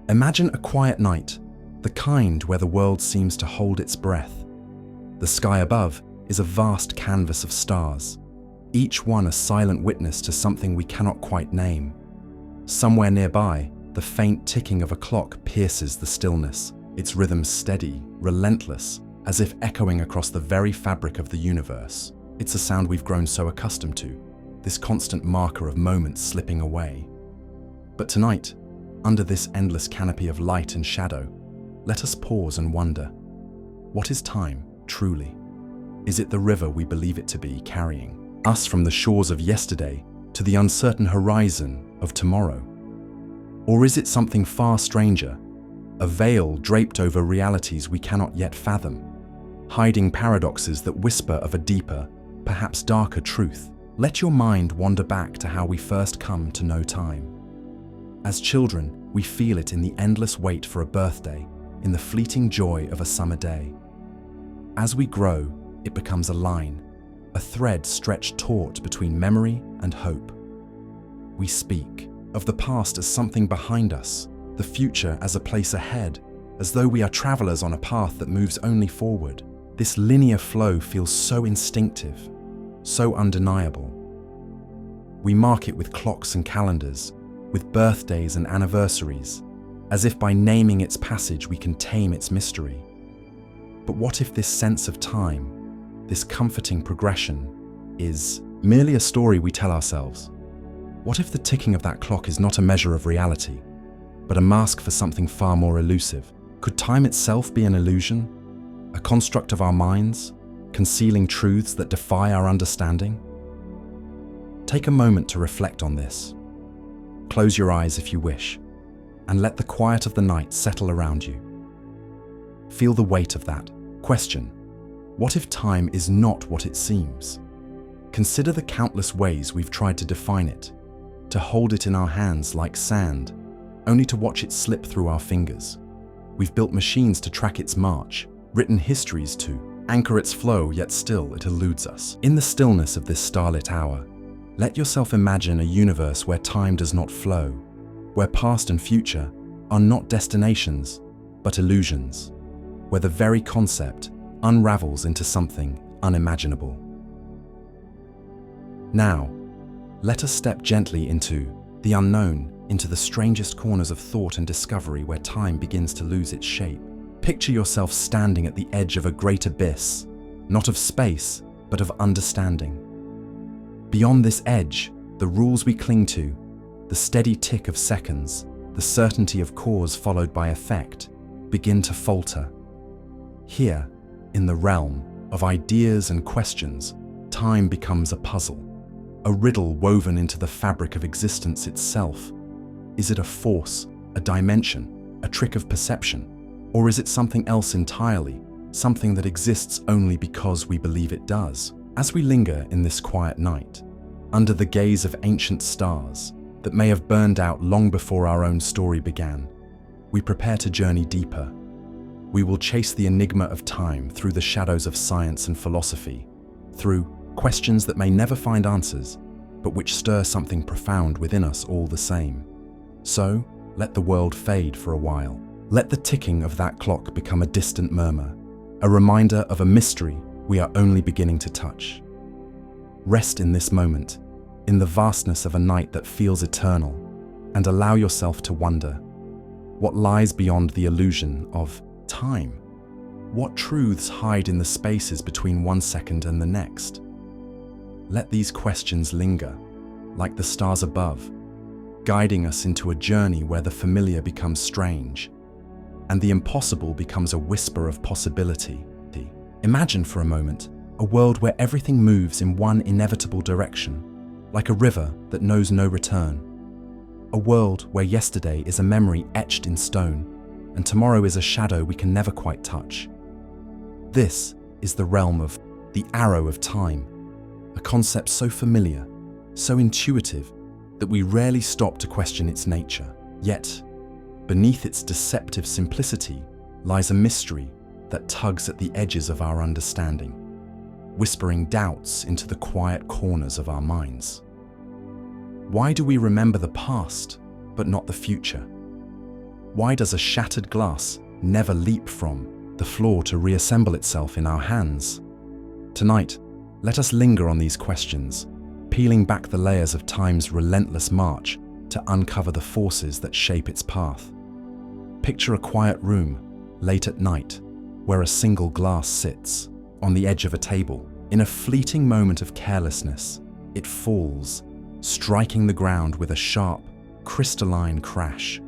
Imagine a quiet night, the kind where the world seems to hold its breath. The sky above is a vast canvas of stars, each one a silent witness to something we cannot quite name. Somewhere nearby, the faint ticking of a clock pierces the stillness, its rhythm steady, relentless, as if echoing across the very fabric of the universe. It's a sound we've grown so accustomed to, this constant marker of moments slipping away. But tonight, under this endless canopy of light and shadow, let us pause and wonder, what is time, truly? Is it the river we believe it to be, carrying us from the shores of yesterday to the uncertain horizon of tomorrow? Or is it something far stranger, a veil draped over realities we cannot yet fathom, hiding paradoxes that whisper of a deeper, perhaps darker truth? Let your mind wander back to how we first come to know time. As children, we feel it in the endless wait for a birthday, in the fleeting joy of a summer day. As we grow, it becomes a line, a thread stretched taut between memory and hope. We speak of the past as something behind us, the future as a place ahead, as though we are travelers on a path that moves only forward. This linear flow feels so instinctive, so undeniable. We mark it with clocks and calendars, with birthdays and anniversaries, as if by naming its passage we can tame its mystery. But what if this sense of time, this comforting progression, is merely a story we tell ourselves? What if the ticking of that clock is not a measure of reality, but a mask for something far more elusive? Could time itself be an illusion, a construct of our minds, concealing truths that defy our understanding? Take a moment to reflect on this. Close your eyes if you wish, and let the quiet of the night settle around you. Feel the weight of that. Question: what if time is not what it seems? Consider the countless ways we've tried to define it, to hold it in our hands like sand, only to watch it slip through our fingers. We've built machines to track its march, written histories to anchor its flow, yet still it eludes us. In the stillness of this starlit hour, let yourself imagine a universe where time does not flow, where past and future are not destinations, but illusions, where the very concept unravels into something unimaginable. Now, let us step gently into the unknown, into the strangest corners of thought and discovery where time begins to lose its shape. Picture yourself standing at the edge of a great abyss, not of space, but of understanding. Beyond this edge, the rules we cling to, the steady tick of seconds, the certainty of cause followed by effect, begin to falter. Here, in the realm of ideas and questions, time becomes a puzzle, a riddle woven into the fabric of existence itself. Is it a force, a dimension, a trick of perception? Or is it something else entirely, something that exists only because we believe it does? As we linger in this quiet night, under the gaze of ancient stars that may have burned out long before our own story began, we prepare to journey deeper. We will chase the enigma of time through the shadows of science and philosophy, through questions that may never find answers, but which stir something profound within us all the same. So, let the world fade for a while. Let the ticking of that clock become a distant murmur, a reminder of a mystery we are only beginning to touch. Rest in this moment, in the vastness of a night that feels eternal, and allow yourself to wonder, what lies beyond the illusion of time? What truths hide in the spaces between one second and the next? Let these questions linger, like the stars above, guiding us into a journey where the familiar becomes strange, and the impossible becomes a whisper of possibility. Imagine for a moment a world where everything moves in one inevitable direction, like a river that knows no return. A world where yesterday is a memory etched in stone, and tomorrow is a shadow we can never quite touch. This is the realm of the arrow of time, a concept so familiar, so intuitive, that we rarely stop to question its nature. Yet, beneath its deceptive simplicity lies a mystery that tugs at the edges of our understanding, whispering doubts into the quiet corners of our minds. Why do we remember the past, but not the future? Why does a shattered glass never leap from the floor to reassemble itself in our hands? Tonight, let us linger on these questions, peeling back the layers of time's relentless march to uncover the forces that shape its path. Picture a quiet room, late at night, where a single glass sits on the edge of a table. In a fleeting moment of carelessness, it falls, striking the ground with a sharp, crystalline crash.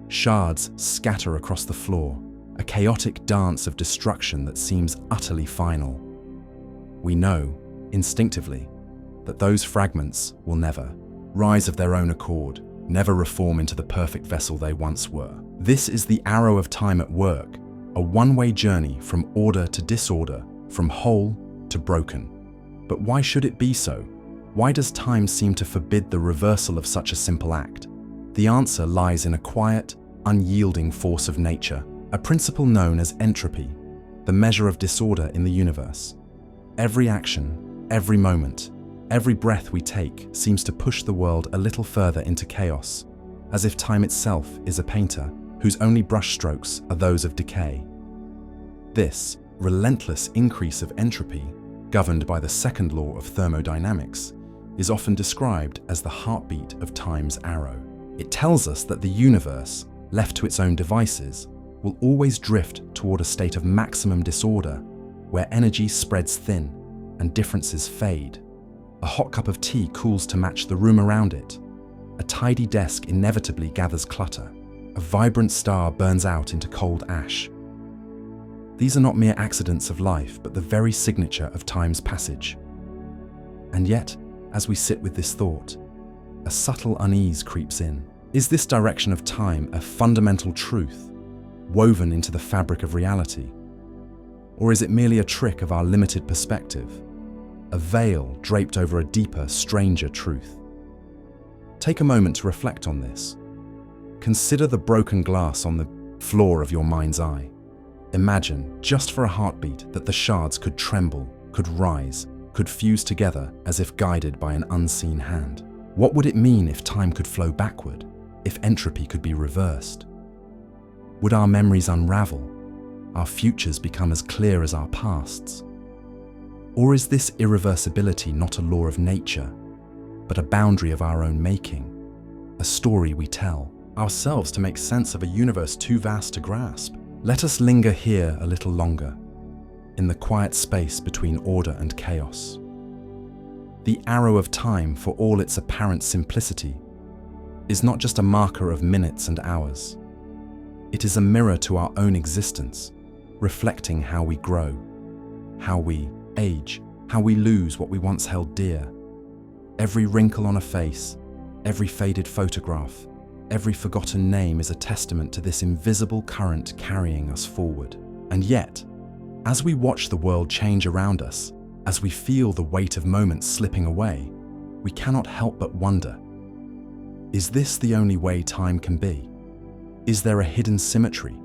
Shards scatter across the floor, a chaotic dance of destruction that seems utterly final. We know, instinctively, that those fragments will never rise of their own accord, never reform into the perfect vessel they once were. This is the arrow of time at work, a one-way journey from order to disorder, from whole to broken. But why should it be so? Why does time seem to forbid the reversal of such a simple act? The answer lies in a quiet, unyielding force of nature, a principle known as entropy, the measure of disorder in the universe. Every action, every moment, every breath we take seems to push the world a little further into chaos, as if time itself is a painter whose only brushstrokes are those of decay. This relentless increase of entropy, governed by the second law of thermodynamics, is often described as the heartbeat of time's arrow. It tells us that the universe, left to its own devices, will always drift toward a state of maximum disorder, where energy spreads thin and differences fade. A hot cup of tea cools to match the room around it. A tidy desk inevitably gathers clutter. A vibrant star burns out into cold ash. These are not mere accidents of life, but the very signature of time's passage. And yet, as we sit with this thought, a subtle unease creeps in. Is this direction of time a fundamental truth, woven into the fabric of reality? Or is it merely a trick of our limited perspective, a veil draped over a deeper, stranger truth? Take a moment to reflect on this. Consider the broken glass on the floor of your mind's eye. Imagine, just for a heartbeat, that the shards could tremble, could rise, could fuse together as if guided by an unseen hand. What would it mean if time could flow backward, if entropy could be reversed? Would our memories unravel, our futures become as clear as our pasts? Or is this irreversibility not a law of nature, but a boundary of our own making, a story we tell ourselves to make sense of a universe too vast to grasp? Let us linger here a little longer, in the quiet space between order and chaos. The arrow of time, for all its apparent simplicity, is not just a marker of minutes and hours. It is a mirror to our own existence, reflecting how we grow, how we age, how we lose what we once held dear. Every wrinkle on a face, every faded photograph, every forgotten name is a testament to this invisible current carrying us forward. And yet, as we watch the world change around us, as we feel the weight of moments slipping away, we cannot help but wonder, is this the only way time can be? Is there a hidden symmetry,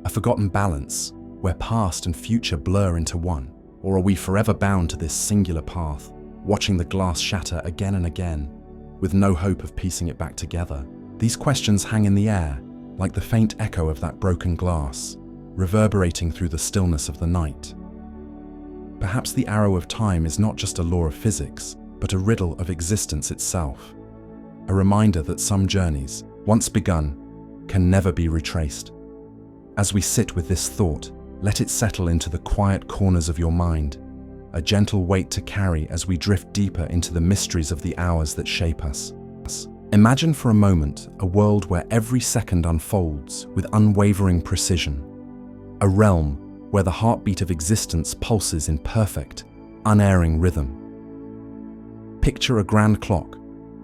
a forgotten balance, where past and future blur into one? Or are we forever bound to this singular path, watching the glass shatter again and again, with no hope of piecing it back together? These questions hang in the air, like the faint echo of that broken glass, reverberating through the stillness of the night. Perhaps the arrow of time is not just a law of physics, but a riddle of existence itself, a reminder that some journeys, once begun, can never be retraced. As we sit with this thought, let it settle into the quiet corners of your mind, a gentle weight to carry as we drift deeper into the mysteries of the hours that shape us. Imagine for a moment a world where every second unfolds with unwavering precision, a realm where the heartbeat of existence pulses in perfect, unerring rhythm. Picture a grand clock,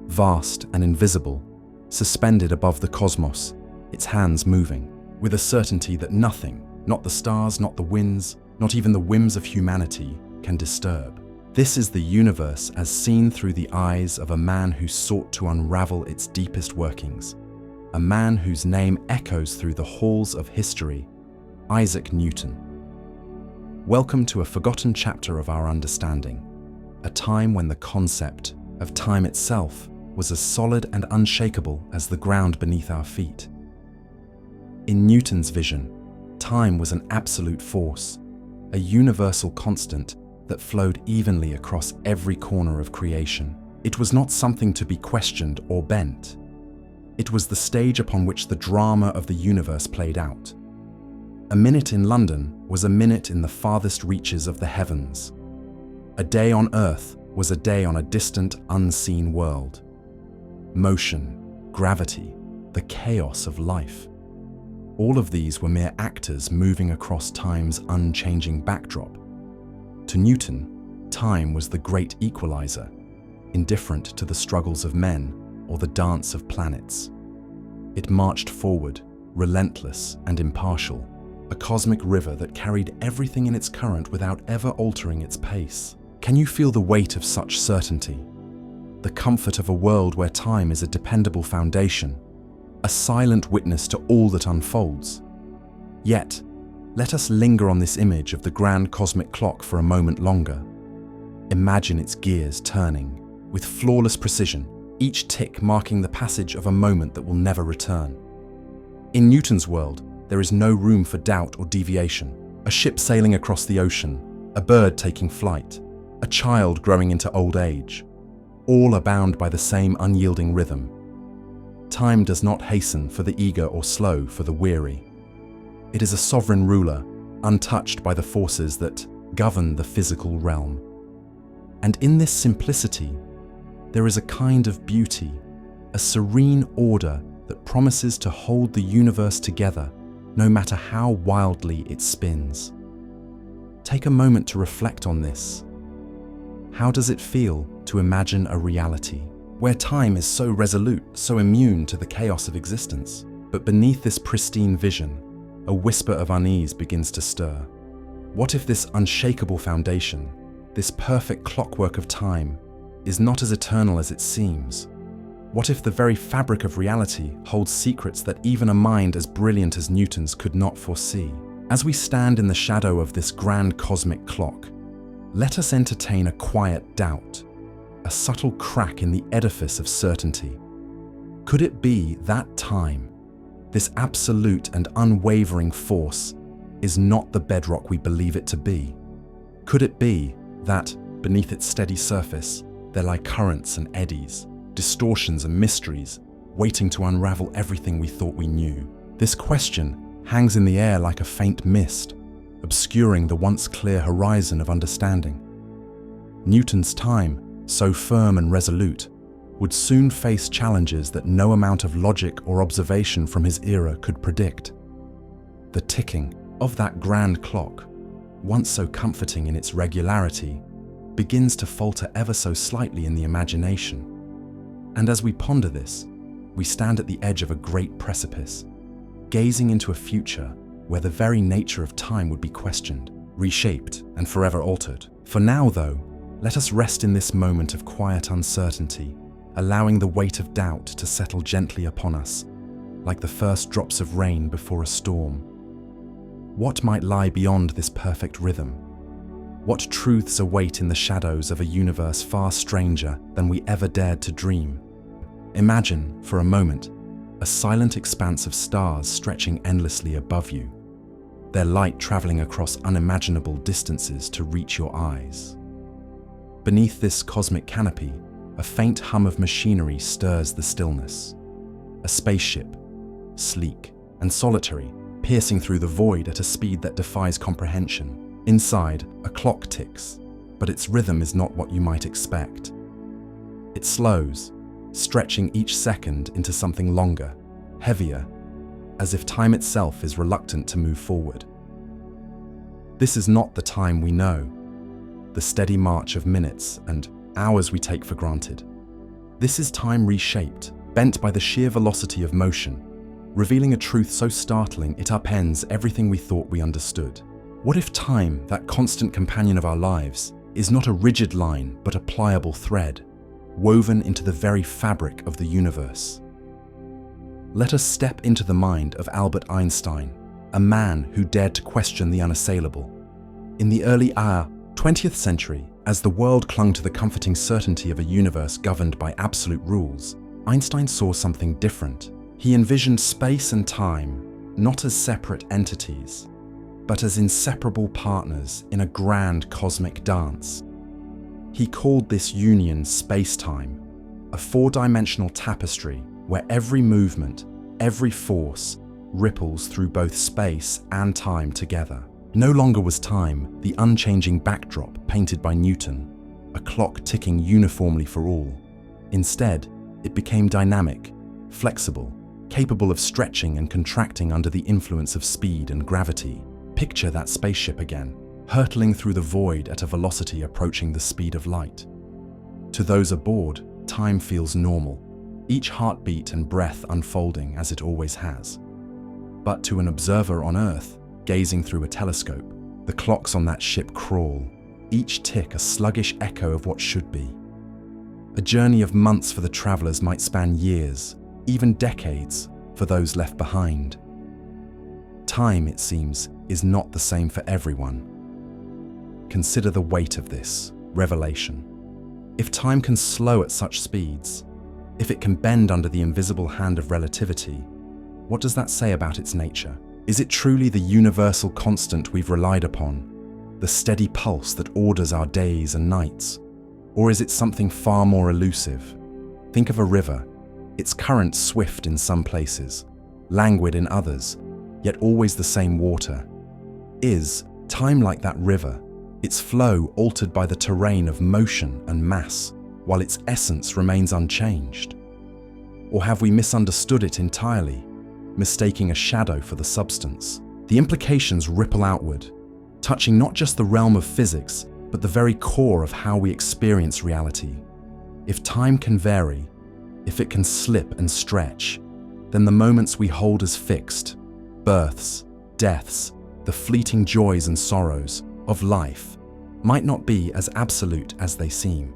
vast and invisible, suspended above the cosmos, its hands moving, with a certainty that nothing, not the stars, not the winds, not even the whims of humanity, can disturb. This is the universe as seen through the eyes of a man who sought to unravel its deepest workings, a man whose name echoes through the halls of history, Isaac Newton. Welcome to a forgotten chapter of our understanding, a time when the concept of time itself was as solid and unshakable as the ground beneath our feet. In Newton's vision, time was an absolute force, a universal constant that flowed evenly across every corner of creation. It was not something to be questioned or bent. It was the stage upon which the drama of the universe played out. A minute in London was a minute in the farthest reaches of the heavens. A day on Earth was a day on a distant, unseen world. Motion, gravity, the chaos of life. All of these were mere actors moving across time's unchanging backdrop. To Newton, time was the great equalizer, indifferent to the struggles of men or the dance of planets. It marched forward, relentless and impartial, a cosmic river that carried everything in its current without ever altering its pace. Can you feel the weight of such certainty? The comfort of a world where time is a dependable foundation, a silent witness to all that unfolds. Yet, let us linger on this image of the grand cosmic clock for a moment longer. Imagine its gears turning, with flawless precision, each tick marking the passage of a moment that will never return. In Newton's world, there is no room for doubt or deviation. A ship sailing across the ocean, a bird taking flight, a child growing into old age. All are bound by the same unyielding rhythm. Time does not hasten for the eager or slow for the weary. It is a sovereign ruler, untouched by the forces that govern the physical realm. And in this simplicity, there is a kind of beauty, a serene order that promises to hold the universe together, no matter how wildly it spins. Take a moment to reflect on this. How does it feel to imagine a reality where time is so resolute, so immune to the chaos of existence? But beneath this pristine vision, a whisper of unease begins to stir. What if this unshakable foundation, this perfect clockwork of time, is not as eternal as it seems? What if the very fabric of reality holds secrets that even a mind as brilliant as Newton's could not foresee? As we stand in the shadow of this grand cosmic clock, let us entertain a quiet doubt, a subtle crack in the edifice of certainty. Could it be that time, this absolute and unwavering force, is not the bedrock we believe it to be? Could it be that, beneath its steady surface, there lie currents and eddies, distortions and mysteries, waiting to unravel everything we thought we knew? This question hangs in the air like a faint mist, obscuring the once clear horizon of understanding. Newton's time, so firm and resolute, would soon face challenges that no amount of logic or observation from his era could predict. The ticking of that grand clock, once so comforting in its regularity, begins to falter ever so slightly in the imagination. And as we ponder this, we stand at the edge of a great precipice, gazing into a future where the very nature of time would be questioned, reshaped, and forever altered. For now, though, let us rest in this moment of quiet uncertainty, allowing the weight of doubt to settle gently upon us, like the first drops of rain before a storm. What might lie beyond this perfect rhythm? What truths await in the shadows of a universe far stranger than we ever dared to dream? Imagine, for a moment, a silent expanse of stars stretching endlessly above you, their light traveling across unimaginable distances to reach your eyes. Beneath this cosmic canopy, a faint hum of machinery stirs the stillness. A spaceship, sleek and solitary, piercing through the void at a speed that defies comprehension. Inside, a clock ticks, but its rhythm is not what you might expect. It slows, stretching each second into something longer, heavier, as if time itself is reluctant to move forward. This is not the time we know, the steady march of minutes and hours we take for granted. This is time reshaped, bent by the sheer velocity of motion, revealing a truth so startling it upends everything we thought we understood. What if time, that constant companion of our lives, is not a rigid line but a pliable thread, woven into the very fabric of the universe? Let us step into the mind of Albert Einstein, a man who dared to question the unassailable. In the early 20th century, as the world clung to the comforting certainty of a universe governed by absolute rules, Einstein saw something different. He envisioned space and time not as separate entities, but as inseparable partners in a grand cosmic dance. He called this union space-time, a four-dimensional tapestry where every movement, every force, ripples through both space and time together. No longer was time the unchanging backdrop painted by Newton, a clock ticking uniformly for all. Instead, it became dynamic, flexible, capable of stretching and contracting under the influence of speed and gravity. Picture that spaceship again, hurtling through the void at a velocity approaching the speed of light. To those aboard, time feels normal, each heartbeat and breath unfolding as it always has. But to an observer on Earth, gazing through a telescope, the clocks on that ship crawl, each tick a sluggish echo of what should be. A journey of months for the travelers might span years, even decades, for those left behind. Time, it seems, is not the same for everyone. Consider the weight of this revelation. If time can slow at such speeds, if it can bend under the invisible hand of relativity, what does that say about its nature? Is it truly the universal constant we've relied upon, the steady pulse that orders our days and nights? Or is it something far more elusive? Think of a river, its current swift in some places, languid in others, yet always the same water. Is time like that river, its flow altered by the terrain of motion and mass, while its essence remains unchanged? Or have we misunderstood it entirely, mistaking a shadow for the substance? The implications ripple outward, touching not just the realm of physics, but the very core of how we experience reality. If time can vary, if it can slip and stretch, then the moments we hold as fixed, births, deaths, the fleeting joys and sorrows of life, might not be as absolute as they seem.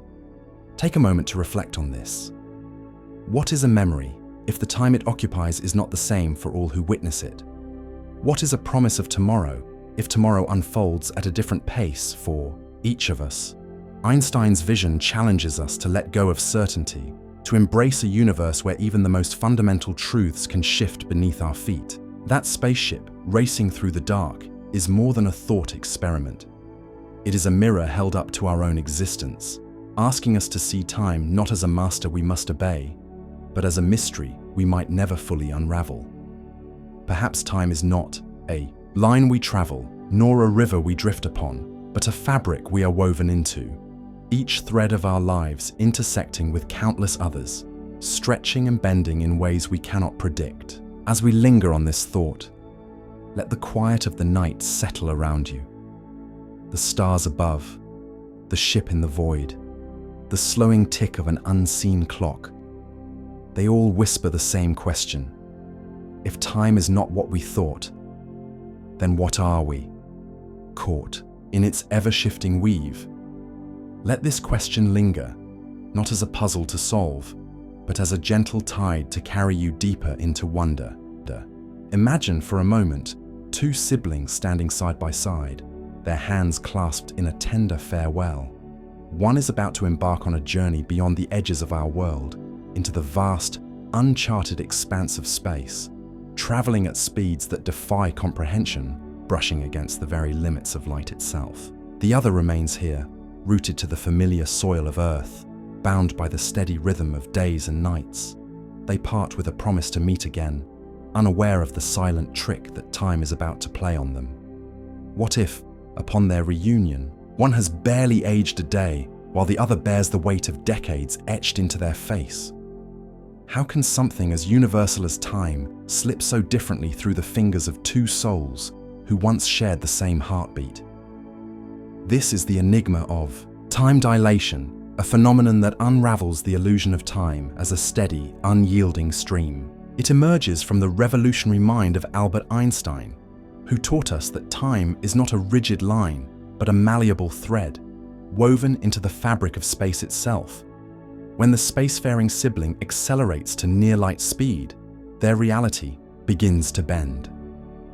Take a moment to reflect on this. What is a memory if the time it occupies is not the same for all who witness it? What is a promise of tomorrow if tomorrow unfolds at a different pace for each of us? Einstein's vision challenges us to let go of certainty, to embrace a universe where even the most fundamental truths can shift beneath our feet. That spaceship, racing through the dark, is more than a thought experiment. It is a mirror held up to our own existence, asking us to see time not as a master we must obey, but as a mystery we might never fully unravel. Perhaps time is not a line we travel, nor a river we drift upon, but a fabric we are woven into, each thread of our lives intersecting with countless others, stretching and bending in ways we cannot predict. As we linger on this thought, let the quiet of the night settle around you. The stars above, the ship in the void, the slowing tick of an unseen clock, they all whisper the same question. If time is not what we thought, then what are we? Caught in its ever-shifting weave. Let this question linger, not as a puzzle to solve, but as a gentle tide to carry you deeper into wonder. Imagine for a moment two siblings standing side by side, their hands clasped in a tender farewell. One is about to embark on a journey beyond the edges of our world, into the vast, uncharted expanse of space, traveling at speeds that defy comprehension, brushing against the very limits of light itself. The other remains here, rooted to the familiar soil of Earth, bound by the steady rhythm of days and nights. They part with a promise to meet again, unaware of the silent trick that time is about to play on them. What if, upon their reunion, one has barely aged a day, while the other bears the weight of decades etched into their face? How can something as universal as time slip so differently through the fingers of two souls who once shared the same heartbeat? This is the enigma of time dilation, a phenomenon that unravels the illusion of time as a steady, unyielding stream. It emerges from the revolutionary mind of Albert Einstein, who taught us that time is not a rigid line, but a malleable thread, woven into the fabric of space itself. When the spacefaring sibling accelerates to near-light speed, their reality begins to bend.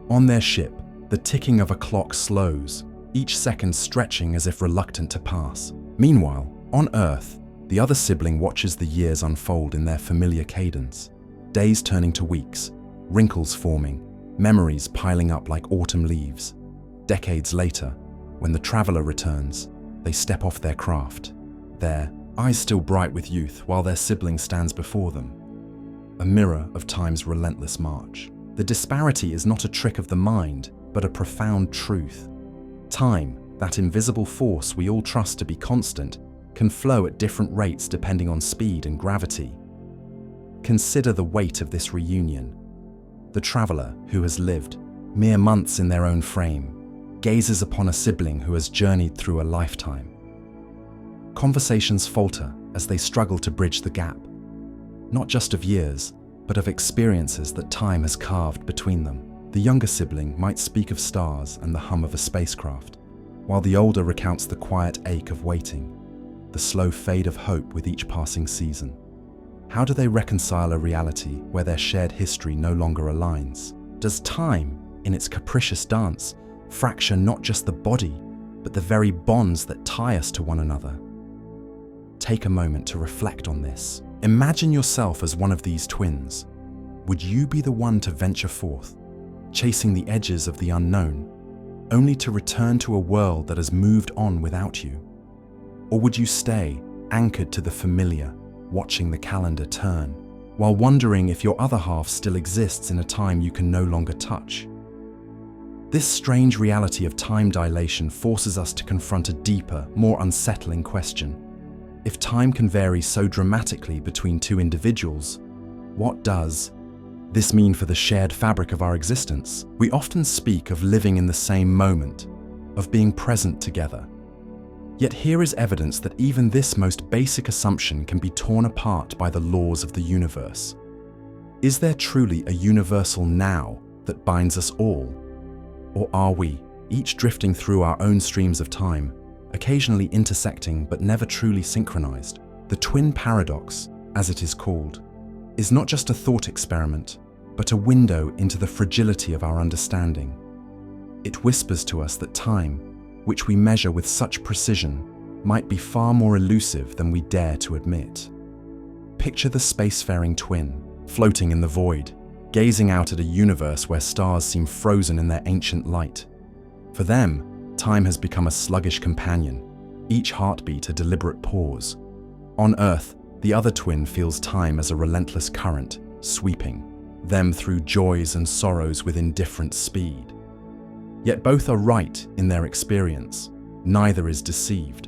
On their ship, the ticking of a clock slows, each second stretching as if reluctant to pass. Meanwhile, on Earth, the other sibling watches the years unfold in their familiar cadence, days turning to weeks, wrinkles forming, memories piling up like autumn leaves. Decades later, when the traveler returns, they step off their craft, their eyes still bright with youth while their sibling stands before them, a mirror of time's relentless march. The disparity is not a trick of the mind, but a profound truth. Time, that invisible force we all trust to be constant, can flow at different rates depending on speed and gravity. Consider the weight of this reunion. The traveler who has lived mere months in their own frame gazes upon a sibling who has journeyed through a lifetime. Conversations falter as they struggle to bridge the gap, not just of years, but of experiences that time has carved between them. The younger sibling might speak of stars and the hum of a spacecraft, while the older recounts the quiet ache of waiting, the slow fade of hope with each passing season. How do they reconcile a reality where their shared history no longer aligns? Does time, in its capricious dance, fracture not just the body, but the very bonds that tie us to one another? Take a moment to reflect on this. Imagine yourself as one of these twins. Would you be the one to venture forth, chasing the edges of the unknown, only to return to a world that has moved on without you? Or would you stay anchored to the familiar, watching the calendar turn, while wondering if your other half still exists in a time you can no longer touch? This strange reality of time dilation forces us to confront a deeper, more unsettling question. If time can vary so dramatically between two individuals, what does this mean for the shared fabric of our existence? We often speak of living in the same moment, of being present together. Yet here is evidence that even this most basic assumption can be torn apart by the laws of the universe. Is there truly a universal now that binds us all? Or are we, each drifting through our own streams of time, occasionally intersecting but never truly synchronized? The twin paradox, as it is called, is not just a thought experiment, but a window into the fragility of our understanding. It whispers to us that time, which we measure with such precision, might be far more elusive than we dare to admit. Picture the spacefaring twin, floating in the void, gazing out at a universe where stars seem frozen in their ancient light. For them, time has become a sluggish companion, each heartbeat a deliberate pause. On Earth, the other twin feels time as a relentless current, sweeping them through joys and sorrows with indifferent speed. Yet both are right in their experience, neither is deceived.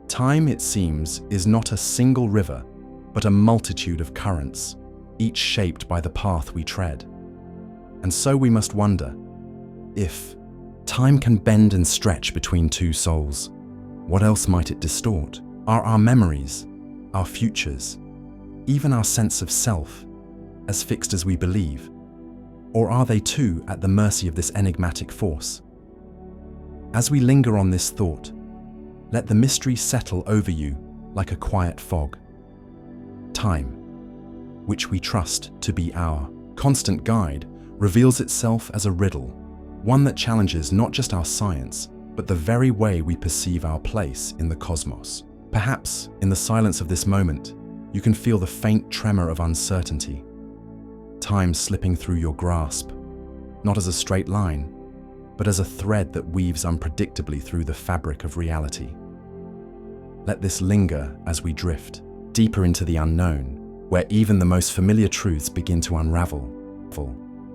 Time, it seems, is not a single river, but a multitude of currents, each shaped by the path we tread. And so we must wonder, if time can bend and stretch between two souls, what else might it distort? Are our memories, our futures, even our sense of self, as fixed as we believe? Or are they too at the mercy of this enigmatic force? As we linger on this thought, let the mystery settle over you like a quiet fog. Time, which we trust to be our constant guide, reveals itself as a riddle, one that challenges not just our science, but the very way we perceive our place in the cosmos. Perhaps, in the silence of this moment, you can feel the faint tremor of uncertainty. Time slipping through your grasp, not as a straight line, but as a thread that weaves unpredictably through the fabric of reality. Let this linger as we drift deeper into the unknown, where even the most familiar truths begin to unravel.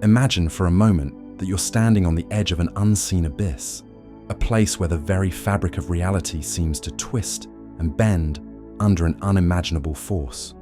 Imagine for a moment that you're standing on the edge of an unseen abyss, a place where the very fabric of reality seems to twist and bend under an unimaginable force.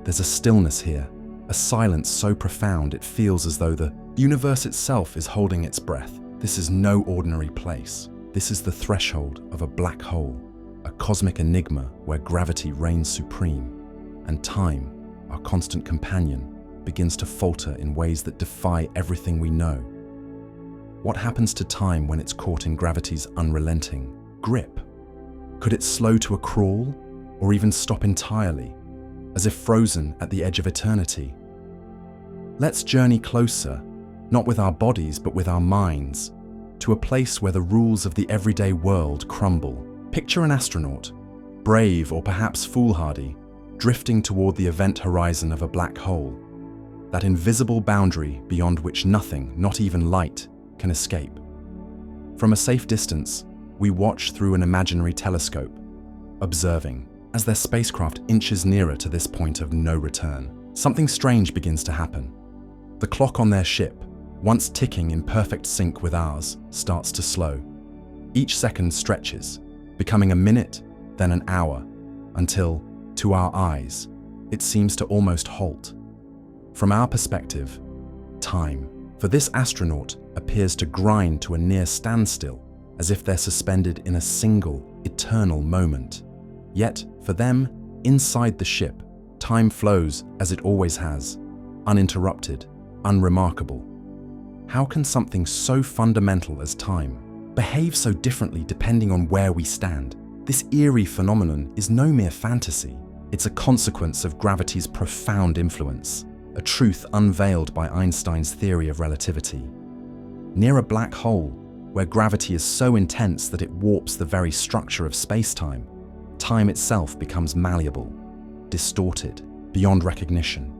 There's a stillness here, a silence so profound it feels as though the universe itself is holding its breath. This is no ordinary place. This is the threshold of a black hole, a cosmic enigma where gravity reigns supreme, and time, our constant companion, begins to falter in ways that defy everything we know. What happens to time when it's caught in gravity's unrelenting grip? Could it slow to a crawl, or even stop entirely, as if frozen at the edge of eternity? Let's journey closer, not with our bodies but with our minds, to a place where the rules of the everyday world crumble. Picture an astronaut, brave or perhaps foolhardy, drifting toward the event horizon of a black hole. that invisible boundary beyond which nothing, not even light, can escape. From a safe distance, we watch through an imaginary telescope, observing. As their spacecraft inches nearer to this point of no return, something strange begins to happen. The clock on their ship, once ticking in perfect sync with ours, starts to slow. Each second stretches, becoming a minute, then an hour, until, to our eyes, it seems to almost halt. From our perspective, time, for this astronaut, appears to grind to a near standstill, as if they're suspended in a single, eternal moment. Yet, for them, inside the ship, time flows as it always has, uninterrupted, unremarkable. How can something so fundamental as time behave so differently depending on where we stand? This eerie phenomenon is no mere fantasy. It's a consequence of gravity's profound influence, a truth unveiled by Einstein's theory of relativity. Near a black hole, where gravity is so intense that it warps the very structure of space-time, time itself becomes malleable, distorted, beyond recognition.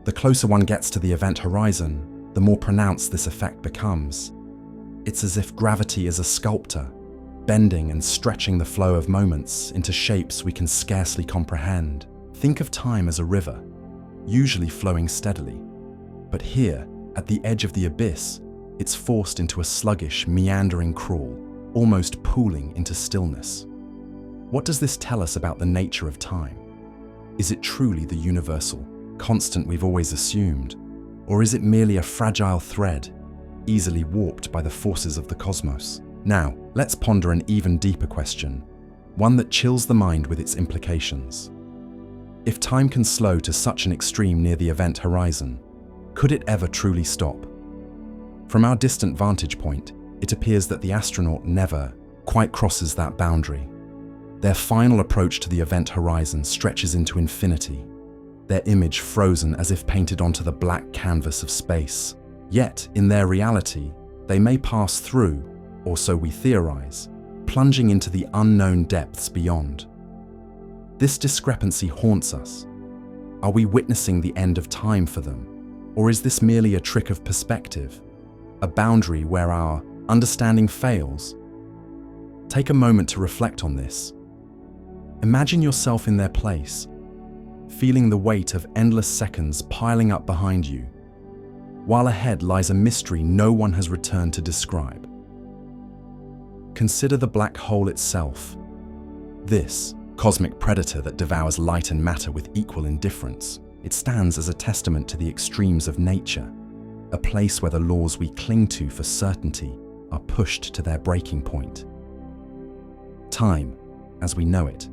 The closer one gets to the event horizon, the more pronounced this effect becomes. It's as if gravity is a sculptor, bending and stretching the flow of moments into shapes we can scarcely comprehend. Think of time as a river, usually flowing steadily. But here, at the edge of the abyss, it's forced into a sluggish, meandering crawl, almost pooling into stillness. What does this tell us about the nature of time? Is it truly the universal constant we've always assumed? Or is it merely a fragile thread, easily warped by the forces of the cosmos? Now, let's ponder an even deeper question, one that chills the mind with its implications. If time can slow to such an extreme near the event horizon, could it ever truly stop? From our distant vantage point, it appears that the astronaut never quite crosses that boundary. Their final approach to the event horizon stretches into infinity, their image frozen as if painted onto the black canvas of space. Yet, in their reality, they may pass through, or so we theorize, plunging into the unknown depths beyond. This discrepancy haunts us. Are we witnessing the end of time for them? Or is this merely a trick of perspective, a boundary where our understanding fails? Take a moment to reflect on this. Imagine yourself in their place, feeling the weight of endless seconds piling up behind you, while ahead lies a mystery no one has returned to describe. Consider the black hole itself. This cosmic predator that devours light and matter with equal indifference. It stands as a testament to the extremes of nature, a place where the laws we cling to for certainty are pushed to their breaking point. Time, as we know it,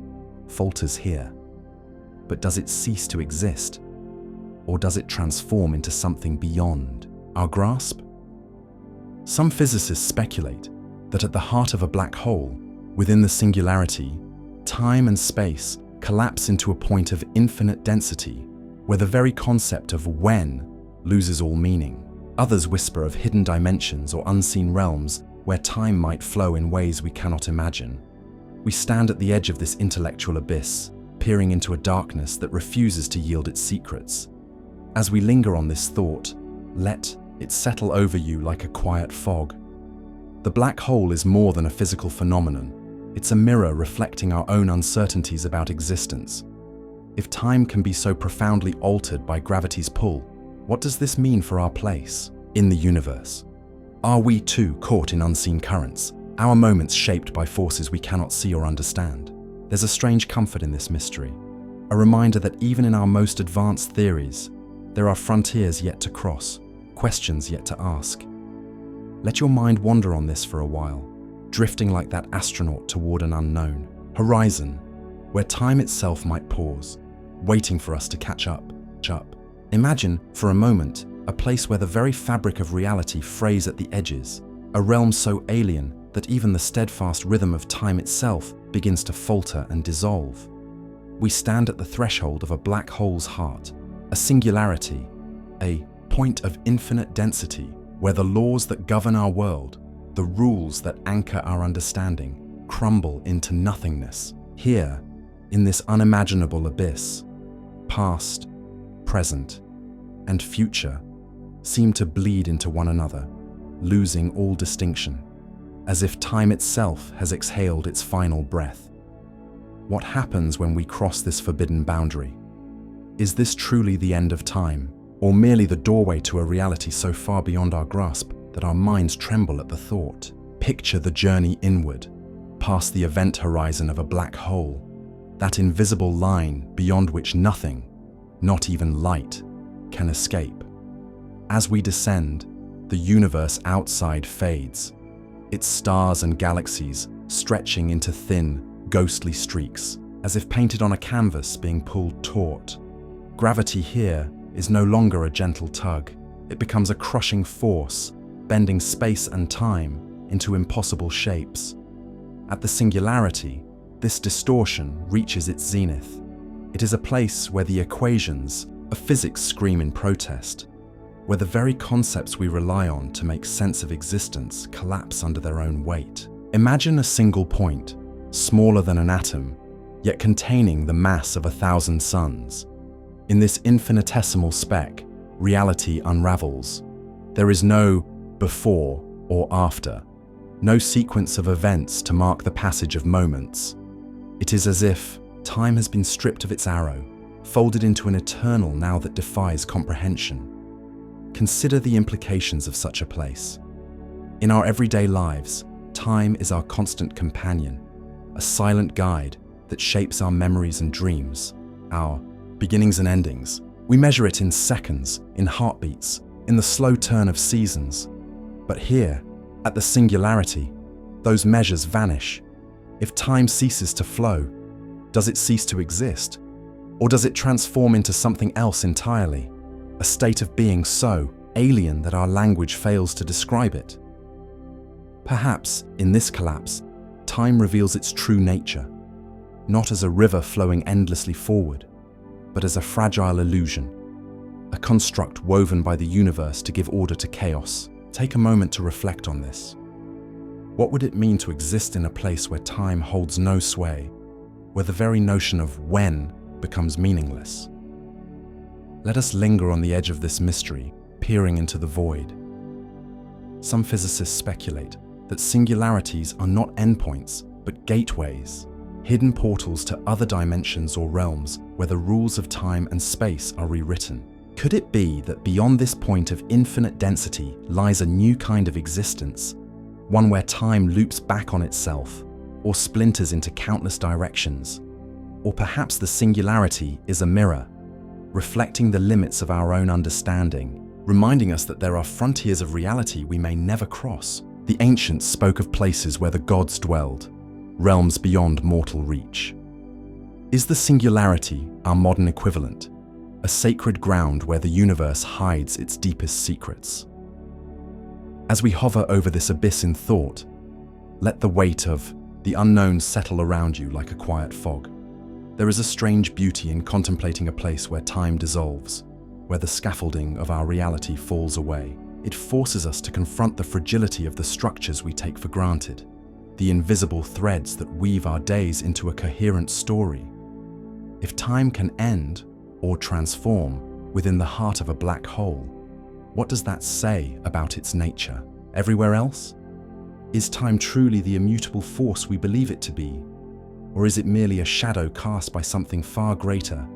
falters here. But does it cease to exist? Or does it transform into something beyond our grasp? Some physicists speculate that at the heart of a black hole, within the singularity, time and space collapse into a point of infinite density, where the very concept of when loses all meaning. Others whisper of hidden dimensions or unseen realms where time might flow in ways we cannot imagine. We stand at the edge of this intellectual abyss, peering into a darkness that refuses to yield its secrets. As we linger on this thought, let it settle over you like a quiet fog. The black hole is more than a physical phenomenon. It's a mirror reflecting our own uncertainties about existence. If time can be so profoundly altered by gravity's pull, what does this mean for our place in the universe? Are we too caught in unseen currents, our moments shaped by forces we cannot see or understand? There's a strange comfort in this mystery, a reminder that even in our most advanced theories, there are frontiers yet to cross, questions yet to ask. Let your mind wander on this for a while, drifting like that astronaut toward an unknown horizon, where time itself might pause, waiting for us to catch up. Imagine, for a moment, a place where the very fabric of reality frays at the edges, a realm so alien that even the steadfast rhythm of time itself begins to falter and dissolve. We stand at the threshold of a black hole's heart, a singularity, a point of infinite density, where the laws that govern our world, the rules that anchor our understanding, crumble into nothingness. Here, in this unimaginable abyss, past, present, and future seem to bleed into one another, losing all distinction, as if time itself has exhaled its final breath. What happens when we cross this forbidden boundary? Is this truly the end of time, or merely the doorway to a reality so far beyond our grasp that our minds tremble at the thought? Picture the journey inward, past the event horizon of a black hole, that invisible line beyond which nothing, not even light, can escape. As we descend, the universe outside fades, its stars and galaxies stretching into thin, ghostly streaks, as if painted on a canvas being pulled taut. Gravity here is no longer a gentle tug. It becomes a crushing force, bending space and time into impossible shapes. At the singularity, this distortion reaches its zenith. It is a place where the equations of physics scream in protest, where the very concepts we rely on to make sense of existence collapse under their own weight. Imagine a single point, smaller than an atom, yet containing the mass of 1,000 suns. In this infinitesimal speck, reality unravels. There is no before or after, no sequence of events to mark the passage of moments. It is as if time has been stripped of its arrow, folded into an eternal now that defies comprehension. Consider the implications of such a place. In our everyday lives, time is our constant companion, a silent guide that shapes our memories and dreams, our beginnings and endings. We measure it in seconds, in heartbeats, in the slow turn of seasons. But here, at the singularity, those measures vanish. If time ceases to flow, does it cease to exist? Or does it transform into something else entirely? A state of being so alien that our language fails to describe it? Perhaps, in this collapse, time reveals its true nature, not as a river flowing endlessly forward, but as a fragile illusion, a construct woven by the universe to give order to chaos. Take a moment to reflect on this. What would it mean to exist in a place where time holds no sway, where the very notion of when becomes meaningless? Let us linger on the edge of this mystery, peering into the void. Some physicists speculate that singularities are not endpoints, but gateways, hidden portals to other dimensions or realms where the rules of time and space are rewritten. Could it be that beyond this point of infinite density lies a new kind of existence, one where time loops back on itself, or splinters into countless directions? Or perhaps the singularity is a mirror, reflecting the limits of our own understanding, reminding us that there are frontiers of reality we may never cross. The ancients spoke of places where the gods dwelled, realms beyond mortal reach. Is the singularity our modern equivalent, a sacred ground where the universe hides its deepest secrets? As we hover over this abyss in thought, let the weight of the unknown settle around you like a quiet fog. There is a strange beauty in contemplating a place where time dissolves, where the scaffolding of our reality falls away. It forces us to confront the fragility of the structures we take for granted, the invisible threads that weave our days into a coherent story. If time can end or transform within the heart of a black hole, what does that say about its nature? Everywhere else? Is time truly the immutable force we believe it to be? Or is it merely a shadow cast by something far greater,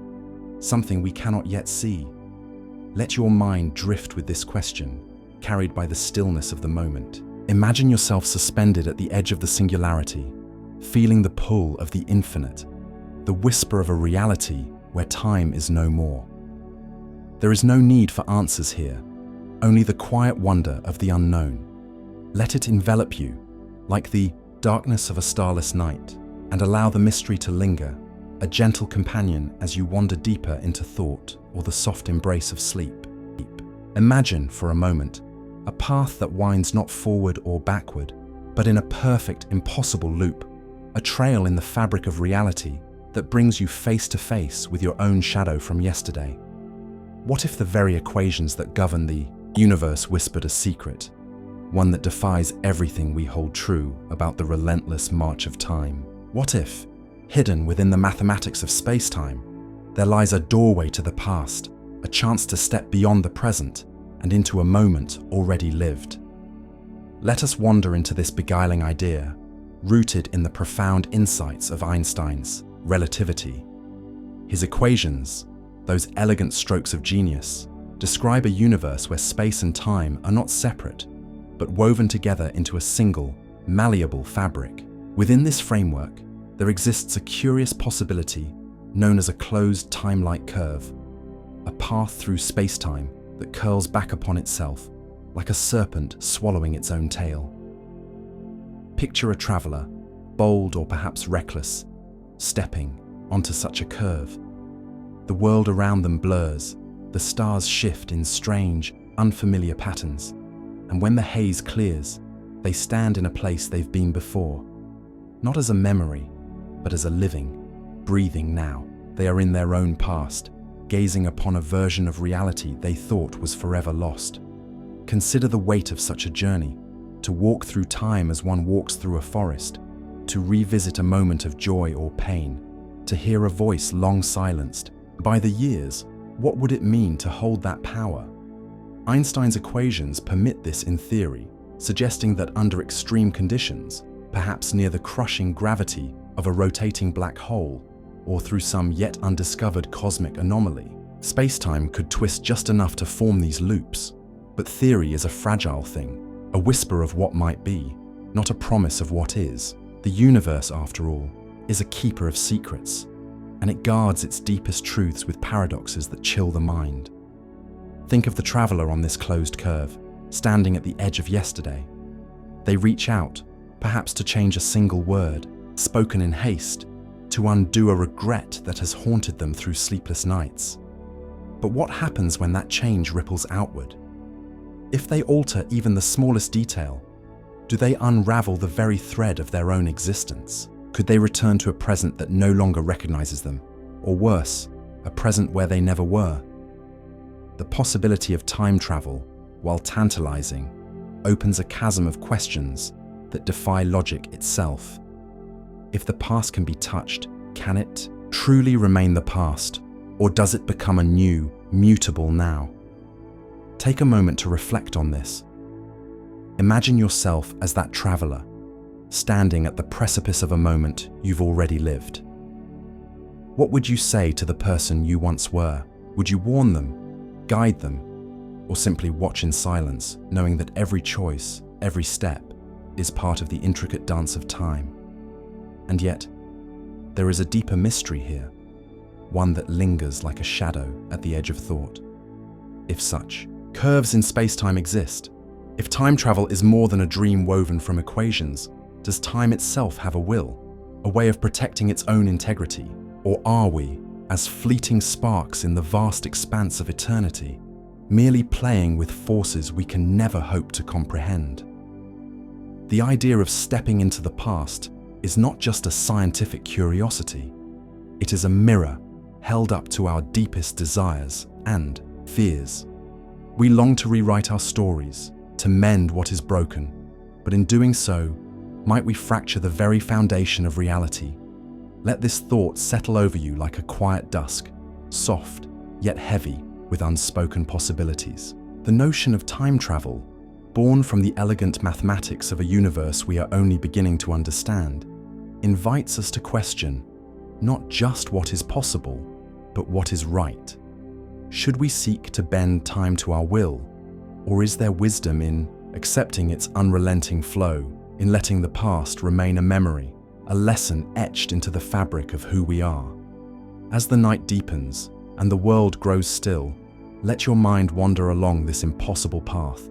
something we cannot yet see? Let your mind drift with this question, carried by the stillness of the moment. Imagine yourself suspended at the edge of the singularity, feeling the pull of the infinite, the whisper of a reality where time is no more. There is no need for answers here, only the quiet wonder of the unknown. Let it envelop you, like the darkness of a starless night, and allow the mystery to linger, a gentle companion as you wander deeper into thought or the soft embrace of sleep. Imagine, for a moment, a path that winds not forward or backward, but in a perfect, impossible loop, a trail in the fabric of reality that brings you face to face with your own shadow from yesterday. What if the very equations that govern the universe whispered a secret, one that defies everything we hold true about the relentless march of time? What if, hidden within the mathematics of space-time, there lies a doorway to the past, a a chance to step beyond the present and into a moment already lived. Let us wander into this beguiling idea, rooted in the profound insights of Einstein's relativity. His equations, those elegant strokes of genius, describe a universe where space and time are not separate, but woven together into a single, malleable fabric. Within this framework, there exists a curious possibility known as a closed time-like curve, a path through space-time that curls back upon itself like a serpent swallowing its own tail. Picture a traveler, bold or perhaps reckless, stepping onto such a curve. The world around them blurs, the stars shift in strange, unfamiliar patterns, and when the haze clears, they stand in a place they've been before, not as a memory, but as a living, breathing now. They are in their own past, gazing upon a version of reality they thought was forever lost. Consider the weight of such a journey, to walk through time as one walks through a forest, to revisit a moment of joy or pain, to hear a voice long silenced. By the years, what would it mean to hold that power? Einstein's equations permit this in theory, suggesting that under extreme conditions, perhaps near the crushing gravity of a rotating black hole, or through some yet undiscovered cosmic anomaly, space-time could twist just enough to form these loops. But theory is a fragile thing, a whisper of what might be, not a promise of what is. The universe, after all, is a keeper of secrets, and it guards its deepest truths with paradoxes that chill the mind. Think of the traveler on this closed curve, standing at the edge of yesterday. They reach out, perhaps to change a single word, spoken in haste, to undo a regret that has haunted them through sleepless nights. But what happens when that change ripples outward? If they alter even the smallest detail, do they unravel the very thread of their own existence? Could they return to a present that no longer recognizes them? Or worse, a present where they never were? The possibility of time travel, while tantalizing, opens a chasm of questions that defy logic itself. If the past can be touched, can it truly remain the past, or does it become a new, mutable now? Take a moment to reflect on this. Imagine yourself as that traveler, standing at the precipice of a moment you've already lived. What would you say to the person you once were? Would you warn them, guide them, or simply watch in silence, knowing that every choice, every step, is part of the intricate dance of time? And yet, there is a deeper mystery here, one that lingers like a shadow at the edge of thought. If such curves in space-time exist, if time travel is more than a dream woven from equations, does time itself have a will, a way of protecting its own integrity? Or are we, as fleeting sparks in the vast expanse of eternity, merely playing with forces we can never hope to comprehend? The idea of stepping into the past is not just a scientific curiosity. It is a mirror held up to our deepest desires and fears. We long to rewrite our stories, to mend what is broken, but in doing so, might we fracture the very foundation of reality? Let this thought settle over you like a quiet dusk, soft yet heavy with unspoken possibilities. The notion of time travel, born from the elegant mathematics of a universe we are only beginning to understand, invites us to question not just what is possible, but what is right. Should we seek to bend time to our will, or is there wisdom in accepting its unrelenting flow, in letting the past remain a memory, a lesson etched into the fabric of who we are? As the night deepens and the world grows still, let your mind wander along this impossible path,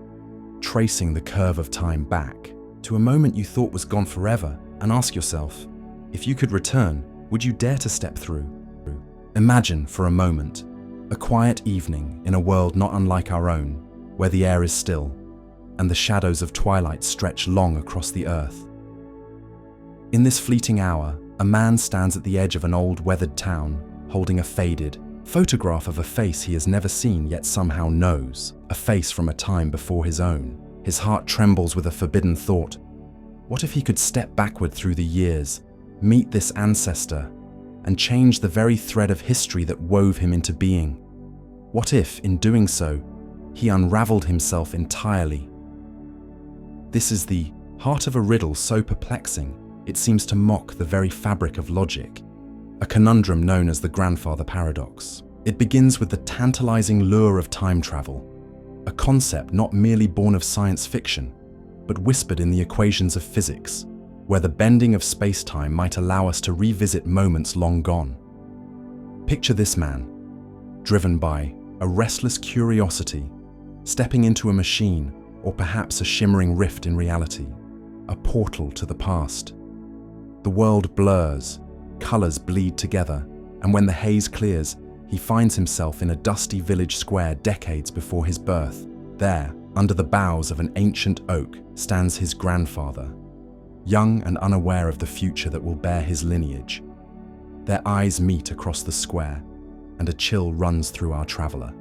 tracing the curve of time back to a moment you thought was gone forever, and ask yourself, if you could return, would you dare to step through? Imagine for a moment a quiet evening in a world not unlike our own, where the air is still and the shadows of twilight stretch long across the earth. In this fleeting hour, a man stands at the edge of an old weathered town, holding a faded photograph of a face he has never seen yet somehow knows, a face from a time before his own. His heart trembles with a forbidden thought. What if he could step backward through the years, meet this ancestor, and change the very thread of history that wove him into being? What if, in doing so, he unraveled himself entirely? This is the heart of a riddle so perplexing, it seems to mock the very fabric of logic, a conundrum known as the grandfather paradox. It begins with the tantalizing lure of time travel, a concept not merely born of science fiction, but whispered in the equations of physics, where the bending of space-time might allow us to revisit moments long gone. Picture this man, driven by a restless curiosity, stepping into a machine or perhaps a shimmering rift in reality, a portal to the past. The world blurs, colors bleed together, and when the haze clears, he finds himself in a dusty village square decades before his birth. There, under the boughs of an ancient oak, stands his grandfather, young and unaware of the future that will bear his lineage. Their eyes meet across the square, and a chill runs through our traveler.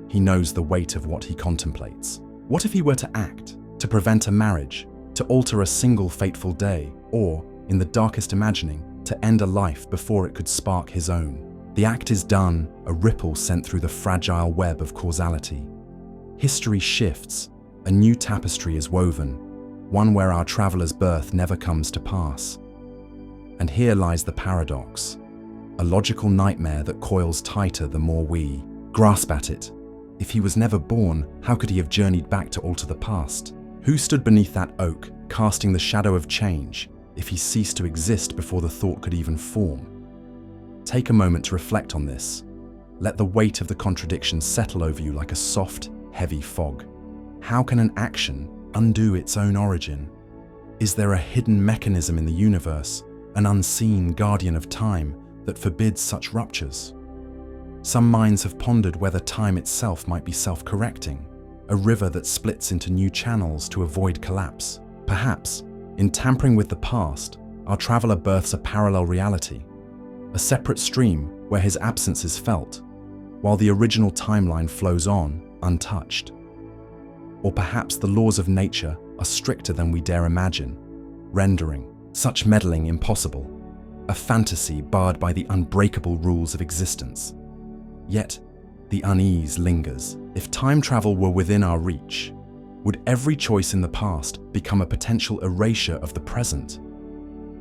He knows the weight of what he contemplates. What if he were to act, to prevent a marriage, to alter a single fateful day, or, in the darkest imagining, to end a life before it could spark his own? The act is done, a ripple sent through the fragile web of causality. History shifts, a new tapestry is woven, one where our traveler's birth never comes to pass. And here lies the paradox, a logical nightmare that coils tighter the more we grasp at it. If he was never born, how could he have journeyed back to alter the past? Who stood beneath that oak, casting the shadow of change, if he ceased to exist before the thought could even form? Take a moment to reflect on this. Let the weight of the contradiction settle over you like a soft, heavy fog. How can an action undo its own origin? Is there a hidden mechanism in the universe, an unseen guardian of time, that forbids such ruptures? Some minds have pondered whether time itself might be self-correcting, a river that splits into new channels to avoid collapse. Perhaps, in tampering with the past, our traveler births a parallel reality, a separate stream where his absence is felt, while the original timeline flows on, untouched. Or perhaps the laws of nature are stricter than we dare imagine, rendering such meddling impossible, a fantasy barred by the unbreakable rules of existence. Yet, the unease lingers. If time travel were within our reach, would every choice in the past become a potential erasure of the present?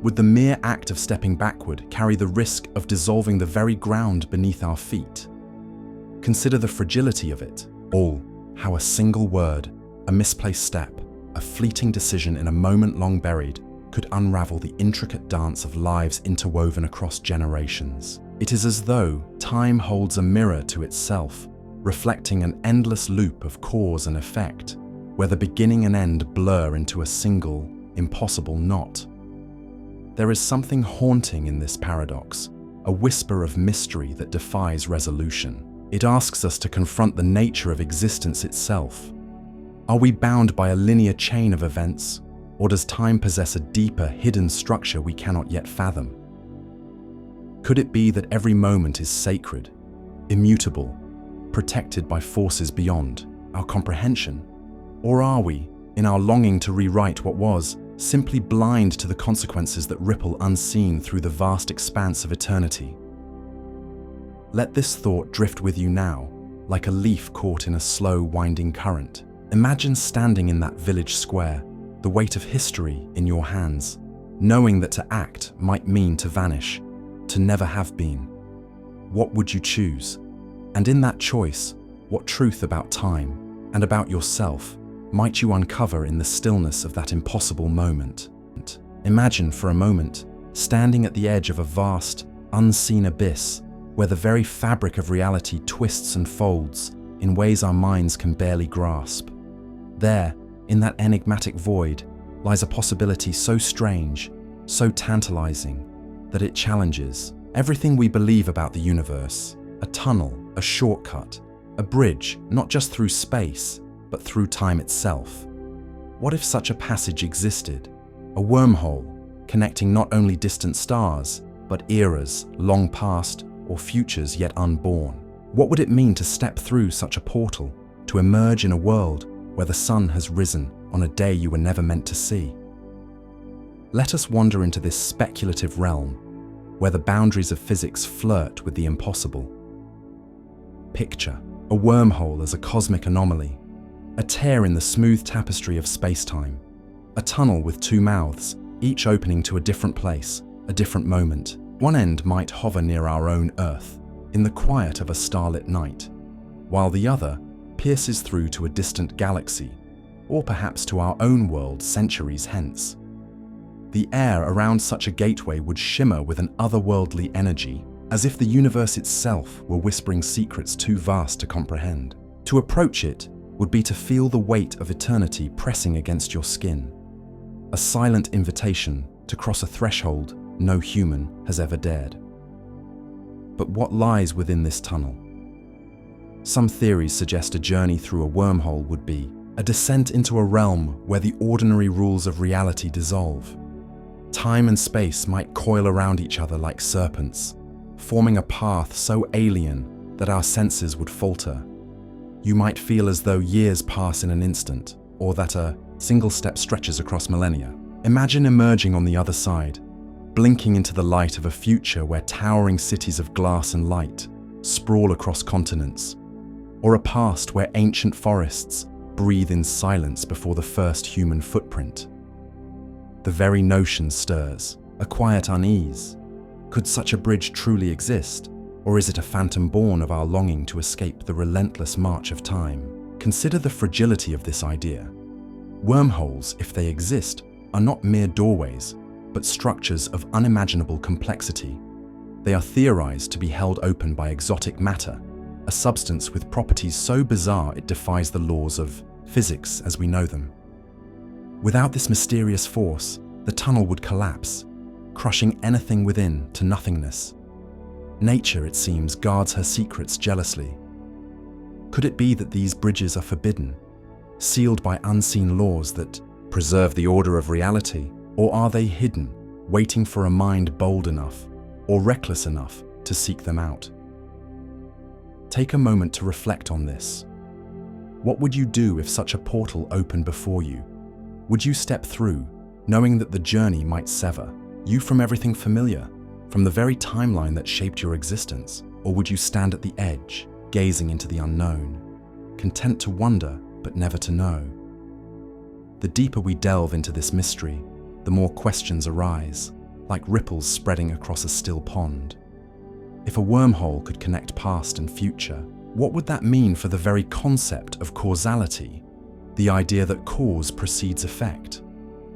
Would the mere act of stepping backward carry the risk of dissolving the very ground beneath our feet? Consider the fragility of it all, how a single word, a misplaced step, a fleeting decision in a moment long buried, could unravel the intricate dance of lives interwoven across generations. It is as though time holds a mirror to itself, reflecting an endless loop of cause and effect, where the beginning and end blur into a single, impossible knot. There is something haunting in this paradox, a whisper of mystery that defies resolution. It asks us to confront the nature of existence itself. Are we bound by a linear chain of events, or does time possess a deeper, hidden structure we cannot yet fathom? Could it be that every moment is sacred, immutable, protected by forces beyond our comprehension? Or are we, in our longing to rewrite what was, simply blind to the consequences that ripple unseen through the vast expanse of eternity? Let this thought drift with you now, like a leaf caught in a slow, winding current. Imagine standing in that village square, the weight of history in your hands, knowing that to act might mean to vanish, to never have been. What would you choose? And in that choice, what truth about time and about yourself might you uncover in the stillness of that impossible moment? Imagine for a moment, standing at the edge of a vast, unseen abyss where the very fabric of reality twists and folds in ways our minds can barely grasp. There, in that enigmatic void, lies a possibility so strange, so tantalizing, that it challenges everything we believe about the universe. A tunnel, a shortcut, a bridge, not just through space, but through time itself. What if such a passage existed? A wormhole, connecting not only distant stars, but eras long past or futures yet unborn. What would it mean to step through such a portal, to emerge in a world where the sun has risen on a day you were never meant to see? Let us wander into this speculative realm, where the boundaries of physics flirt with the impossible. Picture a wormhole as a cosmic anomaly, a tear in the smooth tapestry of space-time, a tunnel with two mouths, each opening to a different place, a different moment. One end might hover near our own Earth, in the quiet of a starlit night, while the other pierces through to a distant galaxy, or perhaps to our own world centuries hence. The air around such a gateway would shimmer with an otherworldly energy, as if the universe itself were whispering secrets too vast to comprehend. To approach it would be to feel the weight of eternity pressing against your skin, a silent invitation to cross a threshold no human has ever dared. But what lies within this tunnel? Some theories suggest a journey through a wormhole would be a descent into a realm where the ordinary rules of reality dissolve. Time and space might coil around each other like serpents, forming a path so alien that our senses would falter. You might feel as though years pass in an instant, or that a single step stretches across millennia. Imagine emerging on the other side, blinking into the light of a future where towering cities of glass and light sprawl across continents, or a past where ancient forests breathe in silence before the first human footprint. The very notion stirs, a quiet unease. Could such a bridge truly exist, or is it a phantom born of our longing to escape the relentless march of time? Consider the fragility of this idea. Wormholes, if they exist, are not mere doorways, but structures of unimaginable complexity. They are theorized to be held open by exotic matter, a substance with properties so bizarre it defies the laws of physics as we know them. Without this mysterious force, the tunnel would collapse, crushing anything within to nothingness. Nature, it seems, guards her secrets jealously. Could it be that these bridges are forbidden, sealed by unseen laws that preserve the order of reality, or are they hidden, waiting for a mind bold enough or reckless enough to seek them out? Take a moment to reflect on this. What would you do if such a portal opened before you? Would you step through, knowing that the journey might sever you from everything familiar, from the very timeline that shaped your existence? Or would you stand at the edge, gazing into the unknown, content to wonder but never to know? The deeper we delve into this mystery, the more questions arise, like ripples spreading across a still pond. If a wormhole could connect past and future, what would that mean for the very concept of causality, the idea that cause precedes effect?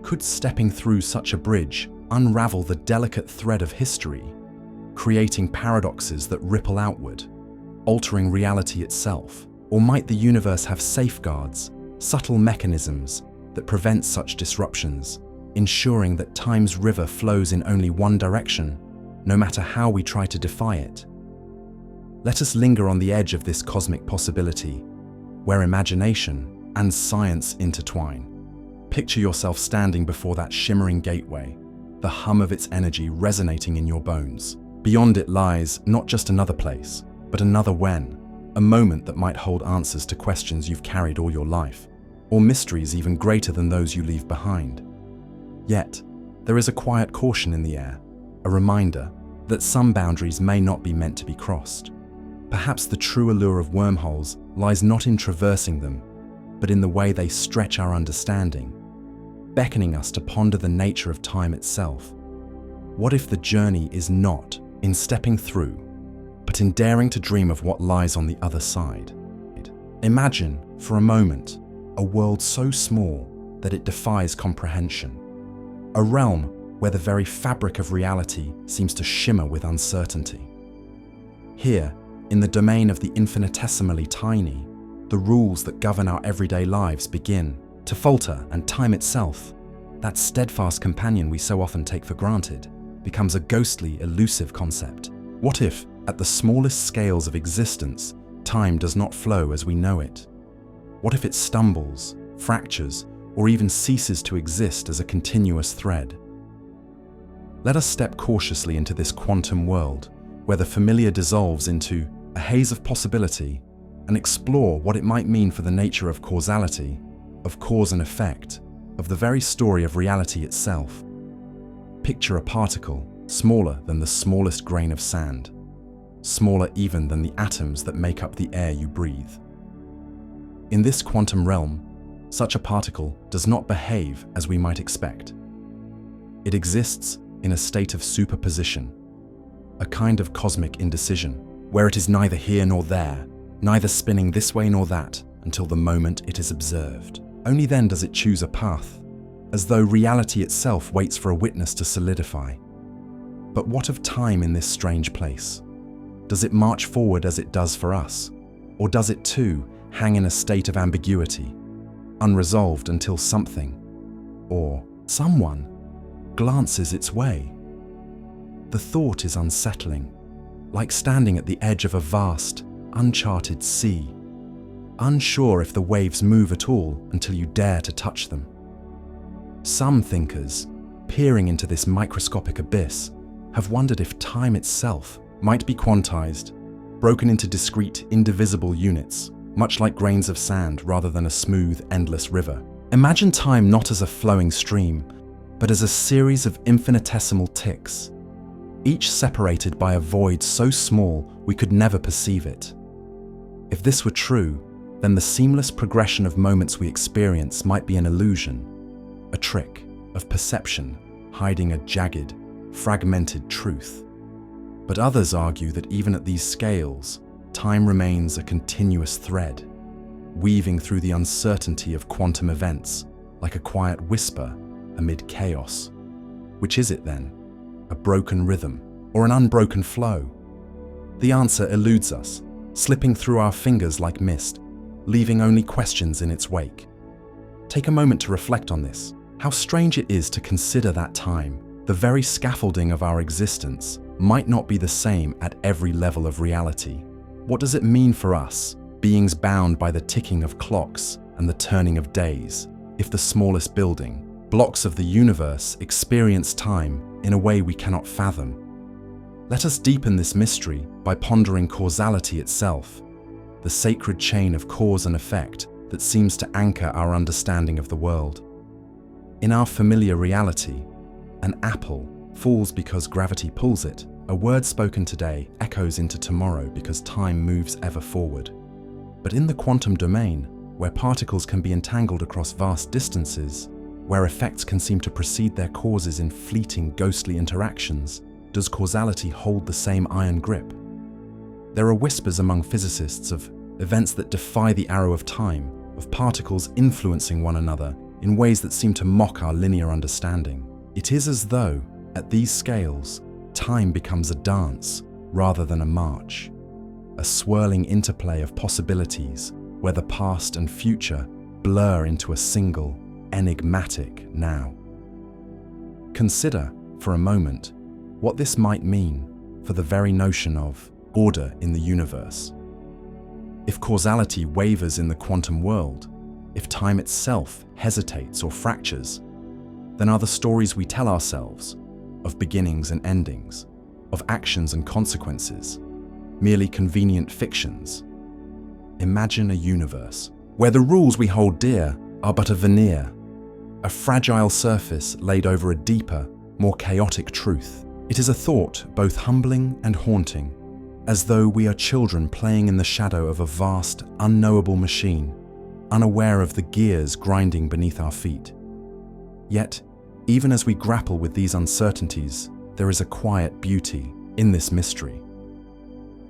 Could stepping through such a bridge unravel the delicate thread of history, creating paradoxes that ripple outward, altering reality itself? Or might the universe have safeguards, subtle mechanisms that prevent such disruptions, ensuring that time's river flows in only one direction, no matter how we try to defy it? Let us linger on the edge of this cosmic possibility, where imagination and science intertwine. Picture yourself standing before that shimmering gateway, the hum of its energy resonating in your bones. Beyond it lies not just another place, but another when, a moment that might hold answers to questions you've carried all your life, or mysteries even greater than those you leave behind. Yet, there is a quiet caution in the air, a reminder that some boundaries may not be meant to be crossed. Perhaps the true allure of wormholes lies not in traversing them, but in the way they stretch our understanding, beckoning us to ponder the nature of time itself. What if the journey is not in stepping through, but in daring to dream of what lies on the other side? Imagine, for a moment, a world so small that it defies comprehension. A realm where the very fabric of reality seems to shimmer with uncertainty. Here, in the domain of the infinitesimally tiny, the rules that govern our everyday lives begin to falter, and time itself, that steadfast companion we so often take for granted, becomes a ghostly, elusive concept. What if, at the smallest scales of existence, time does not flow as we know it? What if it stumbles, fractures, or even ceases to exist as a continuous thread? Let us step cautiously into this quantum world, where the familiar dissolves into a haze of possibility, and explore what it might mean for the nature of causality, of cause and effect, of the very story of reality itself. Picture a particle smaller than the smallest grain of sand, smaller even than the atoms that make up the air you breathe. In this quantum realm, such a particle does not behave as we might expect. It exists in a state of superposition, a kind of cosmic indecision, where it is neither here nor there, neither spinning this way nor that until the moment it is observed. Only then does it choose a path, as though reality itself waits for a witness to solidify. But what of time in this strange place? Does it march forward as it does for us? Or does it too hang in a state of ambiguity, unresolved until something, or someone, glances its way? The thought is unsettling, like standing at the edge of a vast, uncharted sea, unsure if the waves move at all until you dare to touch them. Some thinkers, peering into this microscopic abyss, have wondered if time itself might be quantized, broken into discrete, indivisible units, much like grains of sand rather than a smooth, endless river. Imagine time not as a flowing stream, but as a series of infinitesimal ticks, each separated by a void so small we could never perceive it. If this were true, then the seamless progression of moments we experience might be an illusion, a trick of perception hiding a jagged, fragmented truth. But others argue that even at these scales, time remains a continuous thread, weaving through the uncertainty of quantum events like a quiet whisper amid chaos. Which is it then? A broken rhythm or an unbroken flow? The answer eludes us, slipping through our fingers like mist, leaving only questions in its wake. Take a moment to reflect on this. How strange it is to consider that time, the very scaffolding of our existence, might not be the same at every level of reality. What does it mean for us, beings bound by the ticking of clocks and the turning of days, if the smallest building, blocks of the universe experience time in a way we cannot fathom? Let us deepen this mystery by pondering causality itself, the sacred chain of cause and effect that seems to anchor our understanding of the world. In our familiar reality, an apple falls because gravity pulls it. A word spoken today echoes into tomorrow because time moves ever forward. But in the quantum domain, where particles can be entangled across vast distances, where effects can seem to precede their causes in fleeting, ghostly interactions, does causality hold the same iron grip? There are whispers among physicists of events that defy the arrow of time, of particles influencing one another in ways that seem to mock our linear understanding. It is as though, at these scales, time becomes a dance rather than a march, a swirling interplay of possibilities where the past and future blur into a single, enigmatic now. Consider, for a moment, what this might mean for the very notion of order in the universe. If causality wavers in the quantum world, if time itself hesitates or fractures, then are the stories we tell ourselves of beginnings and endings, of actions and consequences, merely convenient fictions? Imagine a universe where the rules we hold dear are but a veneer, a fragile surface laid over a deeper, more chaotic truth. It is a thought both humbling and haunting, as though we are children playing in the shadow of a vast, unknowable machine, unaware of the gears grinding beneath our feet. Yet, even as we grapple with these uncertainties, there is a quiet beauty in this mystery.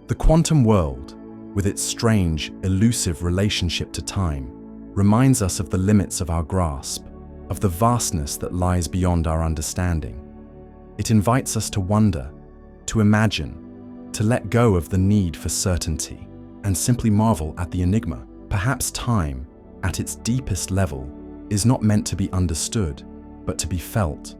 The quantum world, with its strange, elusive relationship to time, reminds us of the limits of our grasp, of the vastness that lies beyond our understanding. It invites us to wonder, to imagine, to let go of the need for certainty, and simply marvel at the enigma. Perhaps time, at its deepest level, is not meant to be understood, but to be felt,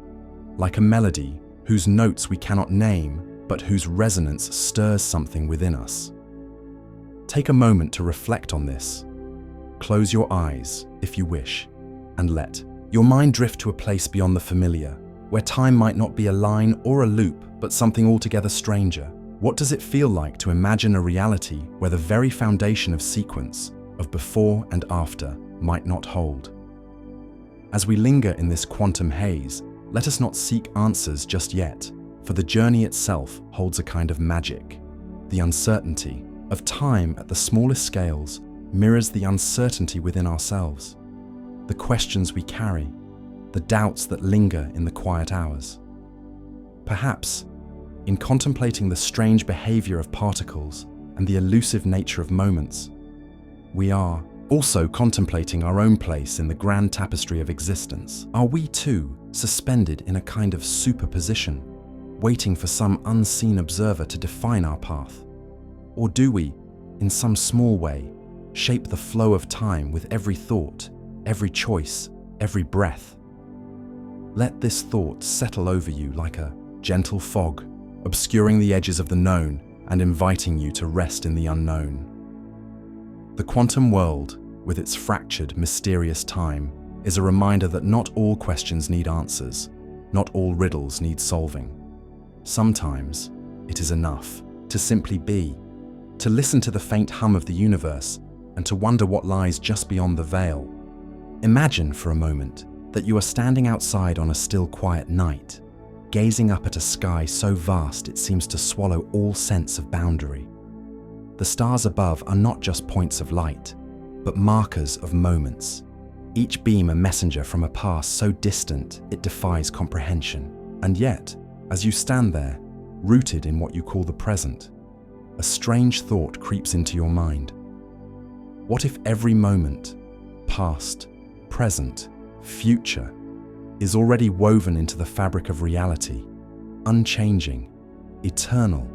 like a melody whose notes we cannot name, but whose resonance stirs something within us. Take a moment to reflect on this. Close your eyes, if you wish, and let your mind drift to a place beyond the familiar, where time might not be a line or a loop, but something altogether stranger. What does it feel like to imagine a reality where the very foundation of sequence, of before and after, might not hold? As we linger in this quantum haze, let us not seek answers just yet, for the journey itself holds a kind of magic, The uncertainty of time at the smallest scales mirrors the uncertainty within ourselves, the questions we carry, the doubts that linger in the quiet hours. Perhaps, in contemplating the strange behavior of particles and the elusive nature of moments, we are also contemplating our own place in the grand tapestry of existence. Are we too suspended in a kind of superposition, waiting for some unseen observer to define our path? Or do we, in some small way, shape the flow of time with every thought, every choice, every breath? Let this thought settle over you like a gentle fog, obscuring the edges of the known and inviting you to rest in the unknown. The quantum world, with its fractured, mysterious time, is a reminder that not all questions need answers, not all riddles need solving. Sometimes it is enough to simply be, to listen to the faint hum of the universe and to wonder what lies just beyond the veil. Imagine for a moment that you are standing outside on a still, quiet night, gazing up at a sky so vast it seems to swallow all sense of boundary. The stars above are not just points of light, but markers of moments, each beam a messenger from a past so distant it defies comprehension. And yet, as you stand there, rooted in what you call the present, a strange thought creeps into your mind. What if every moment, past, present, future, is already woven into the fabric of reality, unchanging, eternal,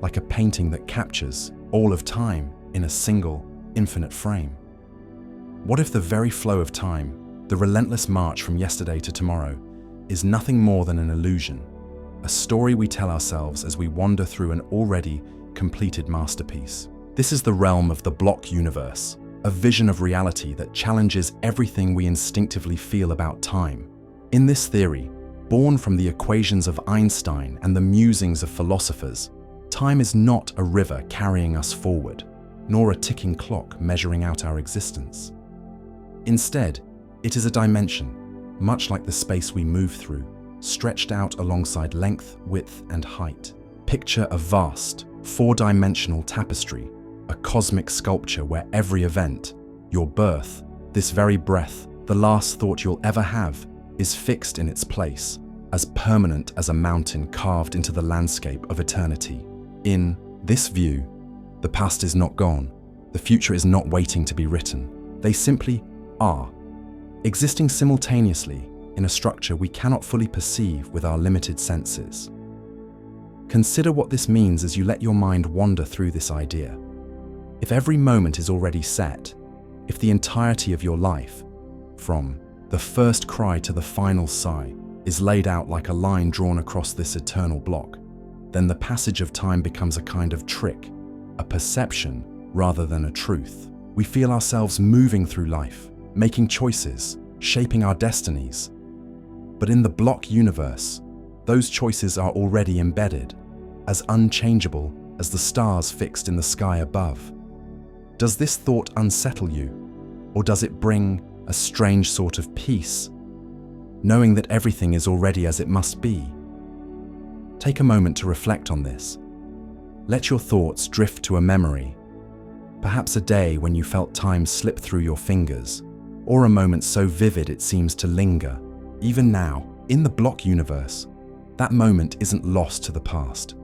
like a painting that captures all of time in a single, infinite frame? What if the very flow of time, the relentless march from yesterday to tomorrow, is nothing more than an illusion, a story we tell ourselves as we wander through an already completed masterpiece? This is the realm of the block universe, a vision of reality that challenges everything we instinctively feel about time. In this theory, born from the equations of Einstein and the musings of philosophers, time is not a river carrying us forward, nor a ticking clock measuring out our existence. Instead, it is a dimension, much like the space we move through, stretched out alongside length, width, and height. Picture a vast, four-dimensional tapestry, a cosmic sculpture where every event, your birth, this very breath, the last thought you'll ever have, is fixed in its place, as permanent as a mountain carved into the landscape of eternity. In this view, the past is not gone, the future is not waiting to be written. They simply are, existing simultaneously in a structure we cannot fully perceive with our limited senses. Consider what this means as you let your mind wander through this idea. If every moment is already set, if the entirety of your life, from the first cry to the final sigh, is laid out like a line drawn across this eternal block, then the passage of time becomes a kind of trick, a perception rather than a truth. We feel ourselves moving through life, making choices, shaping our destinies. But in the block universe, those choices are already embedded, as unchangeable as the stars fixed in the sky above. Does this thought unsettle you, or does it bring a strange sort of peace, knowing that everything is already as it must be? Take a moment to reflect on this. Let your thoughts drift to a memory, perhaps a day when you felt time slip through your fingers, or a moment so vivid it seems to linger. Even now, in the block universe, that moment isn't lost to the past.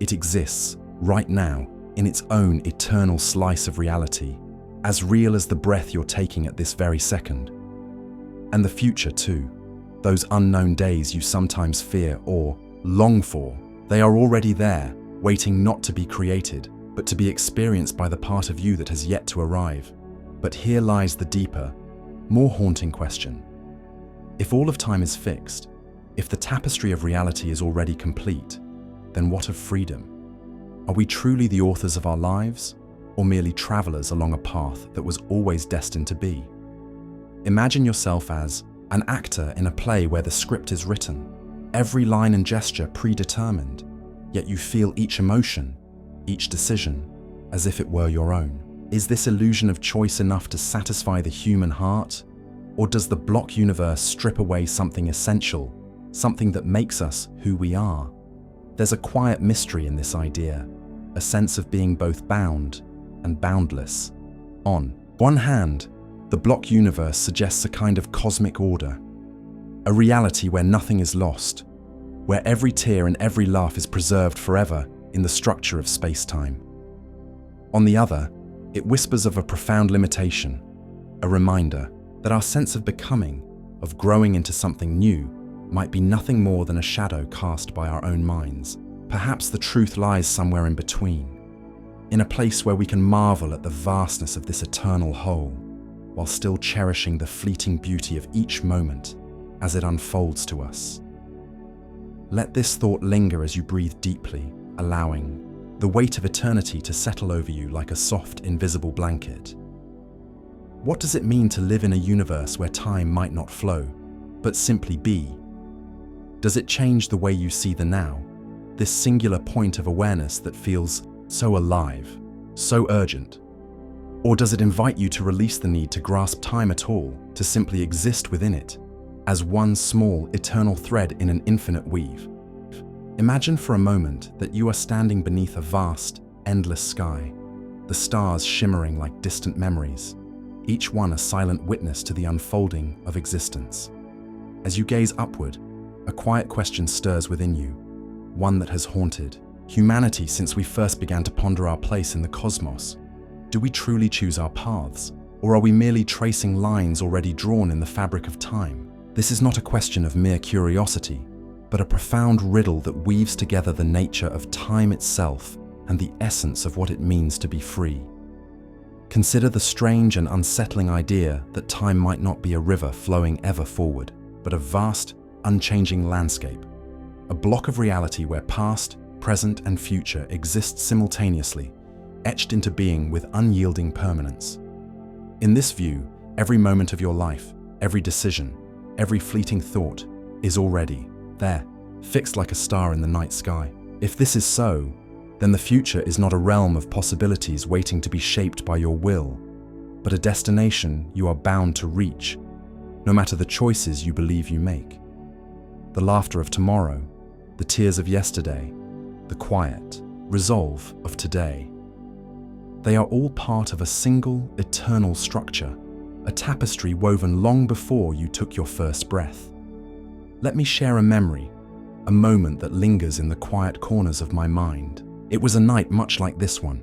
It exists, right now, in its own eternal slice of reality, as real as the breath you're taking at this very second. And the future too, those unknown days you sometimes fear or long for, they are already there, waiting not to be created, but to be experienced by the part of you that has yet to arrive. But here lies the deeper, more haunting question. If all of time is fixed, if the tapestry of reality is already complete, then what of freedom? Are we truly the authors of our lives, or merely travelers along a path that was always destined to be? Imagine yourself as an actor in a play where the script is written, every line and gesture predetermined, yet you feel each emotion, each decision, as if it were your own. Is this illusion of choice enough to satisfy the human heart? Or does the block universe strip away something essential, something that makes us who we are? There's a quiet mystery in this idea, a sense of being both bound and boundless. On one hand, the block universe suggests a kind of cosmic order, a reality where nothing is lost, where every tear and every laugh is preserved forever in the structure of space-time. On the other, it whispers of a profound limitation, a reminder that our sense of becoming, of growing into something new, might be nothing more than a shadow cast by our own minds. Perhaps the truth lies somewhere in between, in a place where we can marvel at the vastness of this eternal whole, while still cherishing the fleeting beauty of each moment as it unfolds to us. Let this thought linger as you breathe deeply, allowing the weight of eternity to settle over you like a soft, invisible blanket. What does it mean to live in a universe where time might not flow, but simply be? Does it change the way you see the now, this singular point of awareness that feels so alive, so urgent? Or does it invite you to release the need to grasp time at all, to simply exist within it, as one small, eternal thread in an infinite weave? Imagine for a moment that you are standing beneath a vast, endless sky, the stars shimmering like distant memories, each one a silent witness to the unfolding of existence. As you gaze upward, a quiet question stirs within you, one that has haunted humanity since we first began to ponder our place in the cosmos. Do we truly choose our paths, or are we merely tracing lines already drawn in the fabric of time? This is not a question of mere curiosity, but a profound riddle that weaves together the nature of time itself and the essence of what it means to be free. Consider the strange and unsettling idea that time might not be a river flowing ever forward, but a vast, unchanging landscape, a block of reality where past, present, and future exist simultaneously, etched into being with unyielding permanence. In this view, every moment of your life, every decision, every fleeting thought is already there, fixed like a star in the night sky. If this is so, then the future is not a realm of possibilities waiting to be shaped by your will, but a destination you are bound to reach, no matter the choices you believe you make. The laughter of tomorrow, the tears of yesterday, the quiet resolve of today. They are all part of a single, eternal structure, a tapestry woven long before you took your first breath. Let me share a memory, a moment that lingers in the quiet corners of my mind. It was a night much like this one,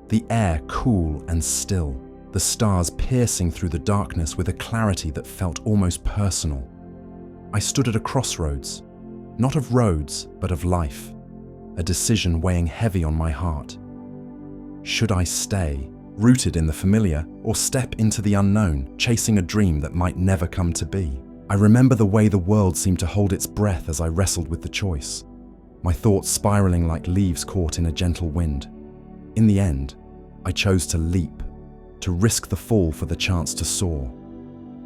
the air cool and still, the stars piercing through the darkness with a clarity that felt almost personal. I stood at a crossroads, not of roads, but of life, a decision weighing heavy on my heart. Should I stay, rooted in the familiar, or step into the unknown, chasing a dream that might never come to be? I remember the way the world seemed to hold its breath as I wrestled with the choice, my thoughts spiraling like leaves caught in a gentle wind. In the end, I chose to leap, to risk the fall for the chance to soar.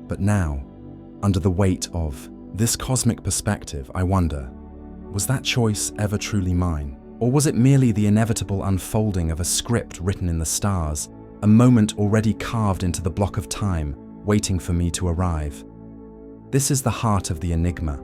But now, under the weight of this cosmic perspective, I wonder, was that choice ever truly mine? Or was it merely the inevitable unfolding of a script written in the stars, a moment already carved into the block of time, waiting for me to arrive? This is the heart of the enigma,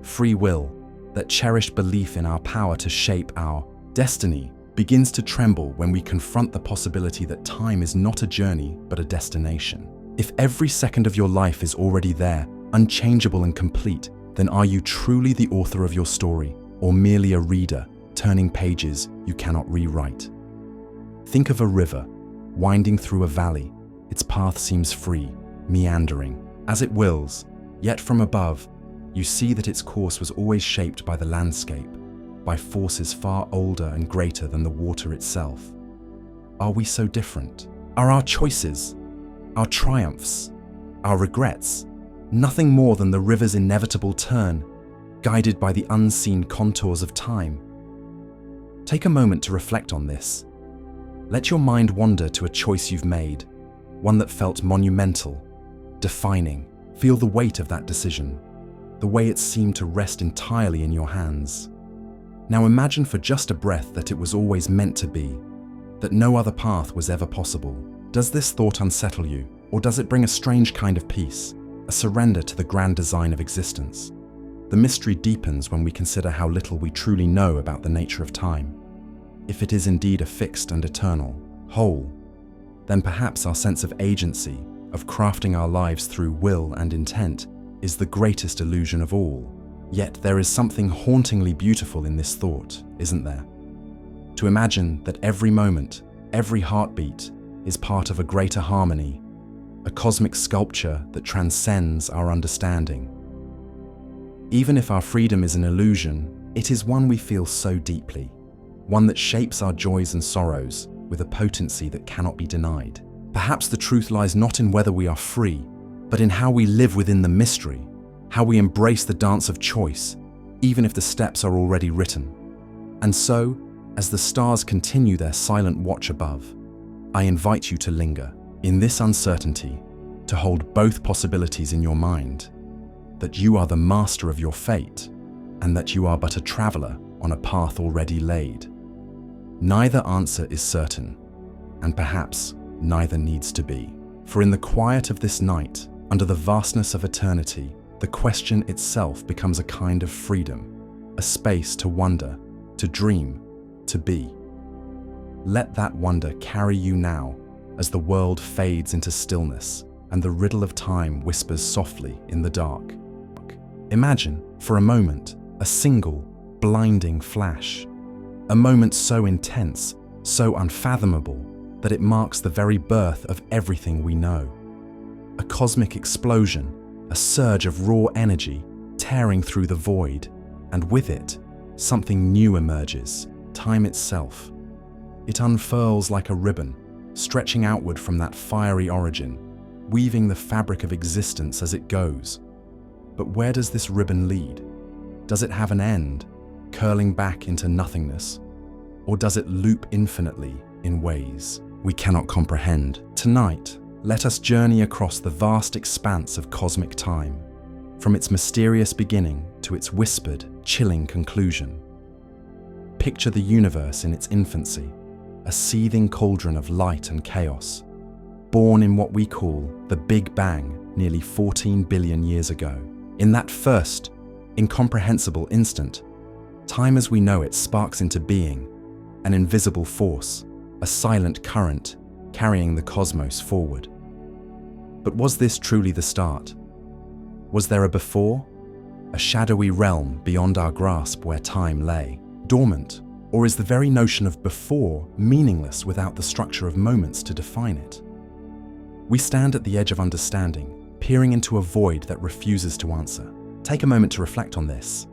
free will, that cherished belief in our power to shape our destiny begins to tremble when we confront the possibility that time is not a journey but a destination. If every second of your life is already there, unchangeable and complete, then are you truly the author of your story, or merely a reader, turning pages you cannot rewrite? Think of a river, winding through a valley. Its path seems free, meandering, as it wills, yet from above, you see that its course was always shaped by the landscape, by forces far older and greater than the water itself. Are we so different? Are our choices, our triumphs, our regrets, nothing more than the river's inevitable turn, guided by the unseen contours of time? Take a moment to reflect on this. Let your mind wander to a choice you've made, one that felt monumental, defining. Feel the weight of that decision, the way it seemed to rest entirely in your hands. Now imagine for just a breath that it was always meant to be, that no other path was ever possible. Does this thought unsettle you, or does it bring a strange kind of peace, a surrender to the grand design of existence? The mystery deepens when we consider how little we truly know about the nature of time. if it is indeed a fixed and eternal whole, then perhaps our sense of agency, of crafting our lives through will and intent, is the greatest illusion of all. Yet there is something hauntingly beautiful in this thought, isn't there? To imagine that every moment, every heartbeat, is part of a greater harmony, a cosmic sculpture that transcends our understanding. Even if our freedom is an illusion, it is one we feel so deeply, one that shapes our joys and sorrows with a potency that cannot be denied. Perhaps the truth lies not in whether we are free, but in how we live within the mystery, how we embrace the dance of choice, even if the steps are already written. And so, as the stars continue their silent watch above, I invite you to linger in this uncertainty, to hold both possibilities in your mind, that you are the master of your fate, and that you are but a traveler on a path already laid. Neither answer is certain, and perhaps neither needs to be. For in the quiet of this night, under the vastness of eternity, the question itself becomes a kind of freedom, a space to wonder, to dream, to be. Let that wonder carry you now as the world fades into stillness and the riddle of time whispers softly in the dark. Imagine, for a moment, a single, blinding flash, a moment so intense, so unfathomable, that it marks the very birth of everything we know. A cosmic explosion, a surge of raw energy tearing through the void, and with it, something new emerges, time itself. It unfurls like a ribbon, stretching outward from that fiery origin, weaving the fabric of existence as it goes. But where does this ribbon lead? Does it have an end, curling back into nothingness? Or does it loop infinitely in ways we cannot comprehend? Tonight, let us journey across the vast expanse of cosmic time, from its mysterious beginning to its whispered, chilling conclusion. Picture the universe in its infancy, a seething cauldron of light and chaos, born in what we call the Big Bang nearly 14 billion years ago. In that first, incomprehensible instant, time as we know it sparks into being, an invisible force, a silent current carrying the cosmos forward. But was this truly the start? Was there a before? A shadowy realm beyond our grasp where time lay, dormant? Or is the very notion of before meaningless without the structure of moments to define it? We stand at the edge of understanding, peering into a void that refuses to answer. Take a moment to reflect on this.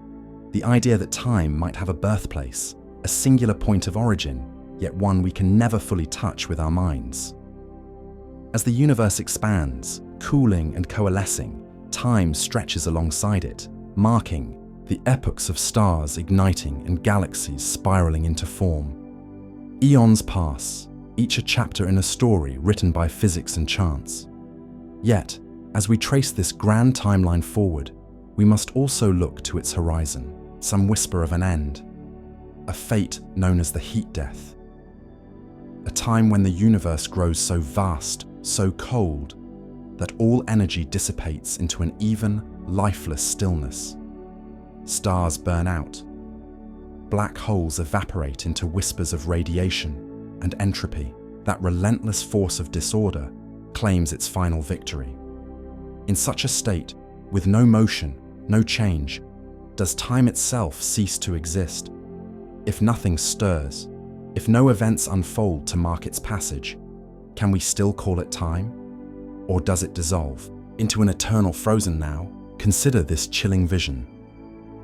The idea that time might have a birthplace, a singular point of origin, yet one we can never fully touch with our minds. As the universe expands, cooling and coalescing, time stretches alongside it, marking the epochs of stars igniting and galaxies spiraling into form. Eons pass, each a chapter in a story written by physics and chance. Yet, as we trace this grand timeline forward, we must also look to its horizon, some whisper of an end, a fate known as the heat death, a time when the universe grows so vast, so cold, that all energy dissipates into an even, lifeless stillness. Stars burn out. Black holes evaporate into whispers of radiation, and entropy, that relentless force of disorder, claims its final victory. In such a state, with no motion, no change, does time itself cease to exist? If nothing stirs, if no events unfold to mark its passage, can we still call it time? Or does it dissolve into an eternal frozen now? Consider this chilling vision.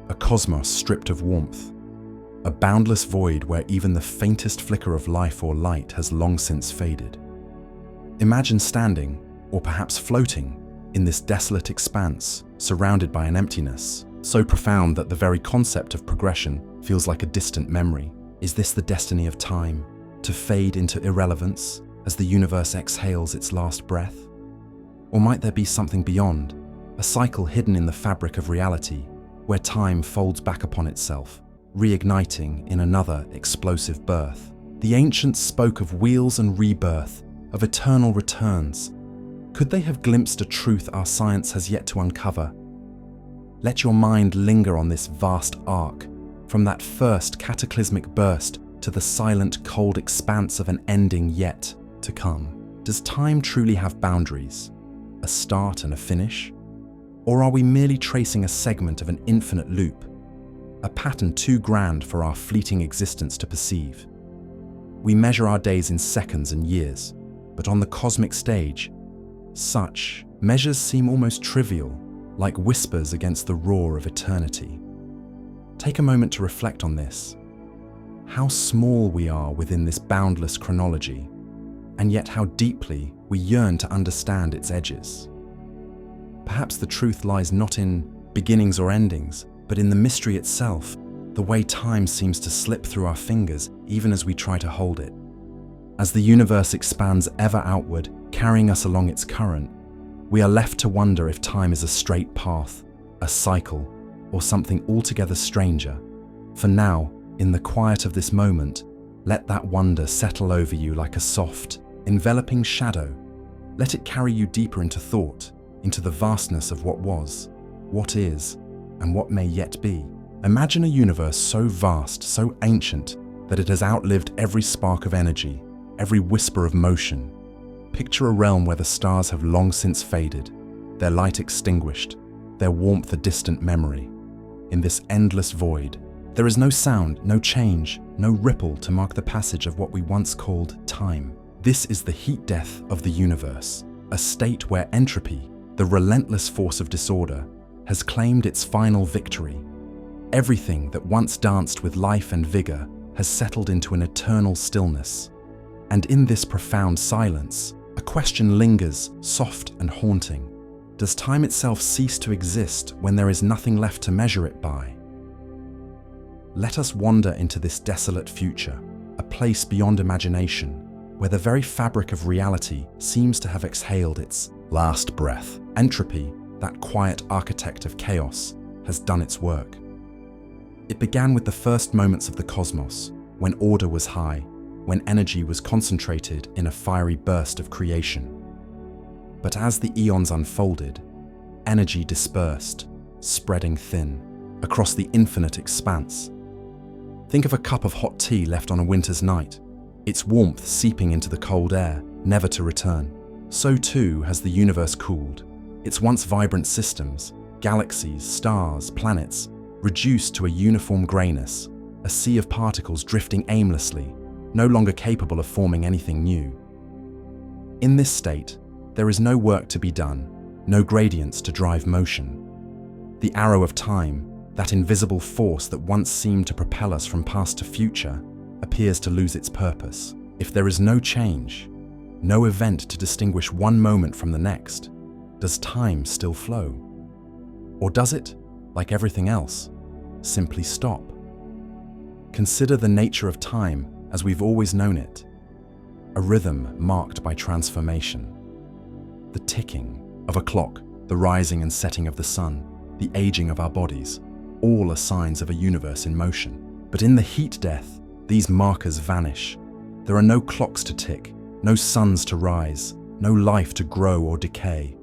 A cosmos stripped of warmth. A boundless void where even the faintest flicker of life or light has long since faded. Imagine standing, or perhaps floating, in this desolate expanse, surrounded by an emptiness, so profound that the very concept of progression feels like a distant memory. Is this the destiny of time, to fade into irrelevance as the universe exhales its last breath? Or might there be something beyond, a cycle hidden in the fabric of reality, where time folds back upon itself, reigniting in another explosive birth? The ancients spoke of wheels and rebirth, of eternal returns. Could they have glimpsed a truth our science has yet to uncover? Let your mind linger on this vast arc, from that first cataclysmic burst to the silent, cold expanse of an ending yet to come. Does time truly have boundaries, a start and a finish? Or are we merely tracing a segment of an infinite loop, a pattern too grand for our fleeting existence to perceive? We measure our days in seconds and years, but on the cosmic stage, such measures seem almost trivial, like whispers against the roar of eternity. Take a moment to reflect on this. How small we are within this boundless chronology, and yet how deeply we yearn to understand its edges. Perhaps the truth lies not in beginnings or endings, but in the mystery itself, the way time seems to slip through our fingers even as we try to hold it. As the universe expands ever outward, carrying us along its current, we are left to wonder if time is a straight path, a cycle, or something altogether stranger. For now, in the quiet of this moment, let that wonder settle over you like a soft, enveloping shadow. Let it carry you deeper into thought, into the vastness of what was, what is, and what may yet be. Imagine a universe so vast, so ancient, that it has outlived every spark of energy, every whisper of motion. Picture a realm where the stars have long since faded, their light extinguished, their warmth a distant memory. In this endless void, there is no sound, no change, no ripple to mark the passage of what we once called time. This is the heat death of the universe, a state where entropy, the relentless force of disorder, has claimed its final victory. Everything that once danced with life and vigor has settled into an eternal stillness. And in this profound silence, a question lingers, soft and haunting. Does time itself cease to exist when there is nothing left to measure it by? Let us wander into this desolate future, a place beyond imagination, where the very fabric of reality seems to have exhaled its last breath. Entropy, that quiet architect of chaos, has done its work. It began with the first moments of the cosmos, when order was high, when energy was concentrated in a fiery burst of creation. But as the eons unfolded, energy dispersed, spreading thin, across the infinite expanse. Think of a cup of hot tea left on a winter's night, its warmth seeping into the cold air, never to return. So too has the universe cooled, its once vibrant systems, galaxies, stars, planets, reduced to a uniform grayness, a sea of particles drifting aimlessly, no longer capable of forming anything new. In this state, there is no work to be done, no gradients to drive motion. The arrow of time, that invisible force that once seemed to propel us from past to future, appears to lose its purpose. If there is no change, no event to distinguish one moment from the next, does time still flow? Or does it, like everything else, simply stop? Consider the nature of time as we've always known it, a rhythm marked by transformation. The ticking of a clock, the rising and setting of the sun, the aging of our bodies, all are signs of a universe in motion. But in the heat death, these markers vanish. There are no clocks to tick, no suns to rise, no life to grow or decay.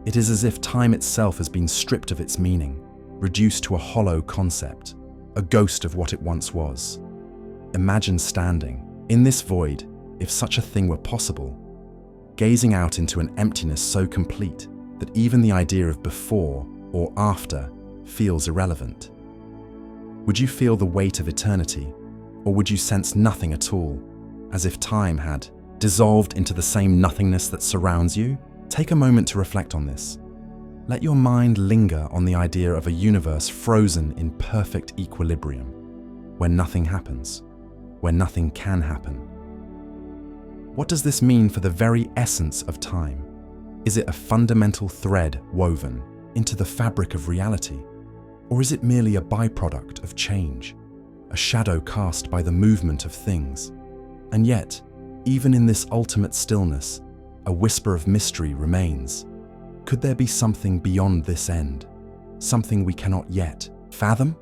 It is as if time itself has been stripped of its meaning, reduced to a hollow concept, a ghost of what it once was. Imagine standing in this void, if such a thing were possible, gazing out into an emptiness so complete that even the idea of before or after feels irrelevant. Would you feel the weight of eternity, or would you sense nothing at all, as if time had dissolved into the same nothingness that surrounds you? Take a moment to reflect on this. Let your mind linger on the idea of a universe frozen in perfect equilibrium, where nothing happens, where nothing can happen. What does this mean for the very essence of time? Is it a fundamental thread woven into the fabric of reality? Or is it merely a byproduct of change, a shadow cast by the movement of things? And yet, even in this ultimate stillness, a whisper of mystery remains. Could there be something beyond this end? Something we cannot yet fathom?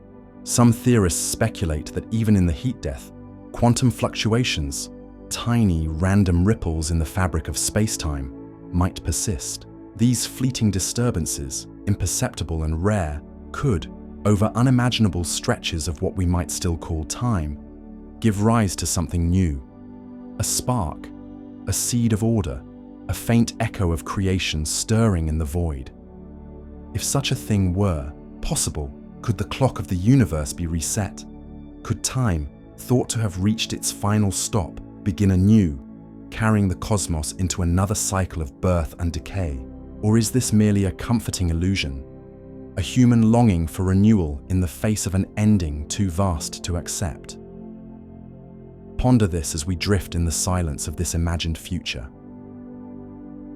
Some theorists speculate that even in the heat death, quantum fluctuations, tiny random ripples in the fabric of space-time, might persist. These fleeting disturbances, imperceptible and rare, could, over unimaginable stretches of what we might still call time, give rise to something new. A spark, a seed of order, a faint echo of creation stirring in the void. If such a thing were possible, could the clock of the universe be reset? Could time, thought to have reached its final stop, begin anew, carrying the cosmos into another cycle of birth and decay? Or is this merely a comforting illusion, a human longing for renewal in the face of an ending too vast to accept? Ponder this as we drift in the silence of this imagined future.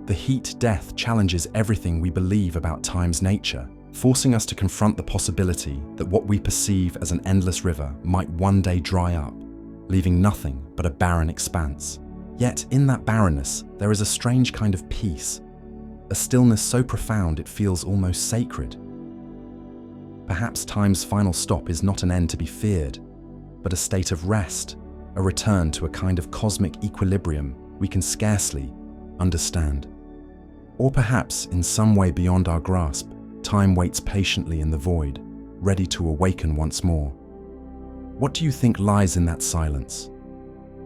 The heat death challenges everything we believe about time's nature, forcing us to confront the possibility that what we perceive as an endless river might one day dry up, leaving nothing but a barren expanse. Yet in that barrenness, there is a strange kind of peace, a stillness so profound it feels almost sacred. Perhaps time's final stop is not an end to be feared, but a state of rest, a return to a kind of cosmic equilibrium we can scarcely understand. Or perhaps, in some way beyond our grasp, time waits patiently in the void, ready to awaken once more. What do you think lies in that silence?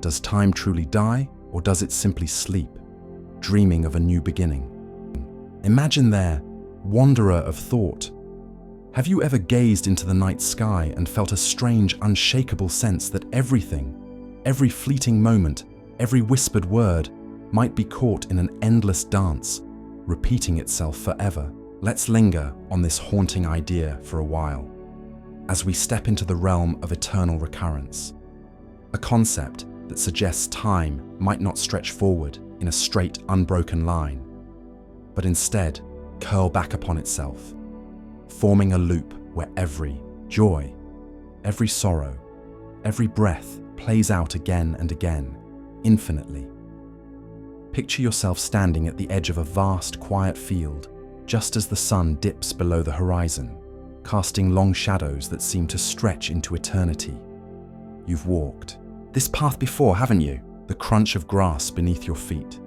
Does time truly die, or does it simply sleep, dreaming of a new beginning? Imagine there, wanderer of thought. Have you ever gazed into the night sky and felt a strange, unshakable sense that everything, every fleeting moment, every whispered word, might be caught in an endless dance, repeating itself forever? Let's linger on this haunting idea for a while, as we step into the realm of eternal recurrence, a concept that suggests time might not stretch forward in a straight, unbroken line, but instead curl back upon itself, forming a loop where every joy, every sorrow, every breath plays out again and again, infinitely. Picture yourself standing at the edge of a vast, quiet field, just as the sun dips below the horizon, casting long shadows that seem to stretch into eternity. You've walked this path before, haven't you? The crunch of grass beneath your feet,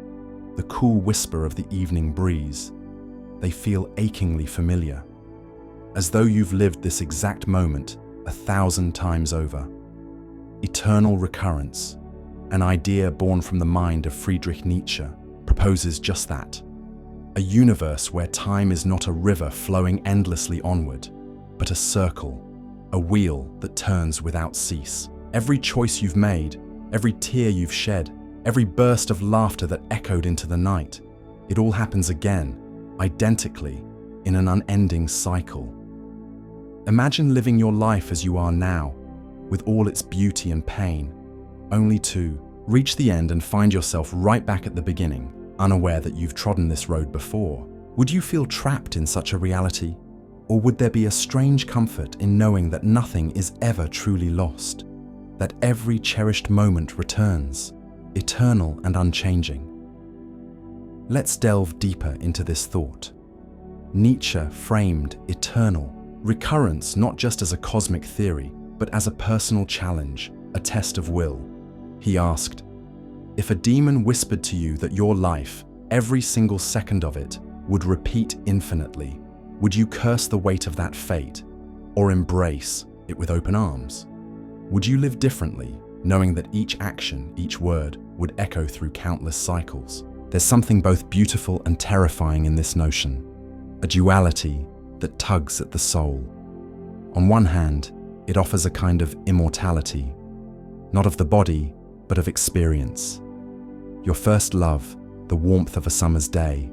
the cool whisper of the evening breeze, they feel achingly familiar, as though you've lived this exact moment 1,000 times over. Eternal recurrence, an idea born from the mind of Friedrich Nietzsche, proposes just that. A universe where time is not a river flowing endlessly onward, but a circle, a wheel that turns without cease. Every choice you've made, every tear you've shed, every burst of laughter that echoed into the night, it all happens again, identically, in an unending cycle. Imagine living your life as you are now, with all its beauty and pain, only to reach the end and find yourself right back at the beginning, unaware that you've trodden this road before. Would you feel trapped in such a reality? Or would there be a strange comfort in knowing that nothing is ever truly lost? That every cherished moment returns, eternal and unchanging? Let's delve deeper into this thought. Nietzsche framed eternal recurrence not just as a cosmic theory, but as a personal challenge, a test of will. He asked, if a demon whispered to you that your life, every single second of it, would repeat infinitely, would you curse the weight of that fate, or embrace it with open arms? Would you live differently, knowing that each action, each word, would echo through countless cycles? There's something both beautiful and terrifying in this notion, a duality that tugs at the soul. On one hand, it offers a kind of immortality, not of the body, but of experience. Your first love, the warmth of a summer's day,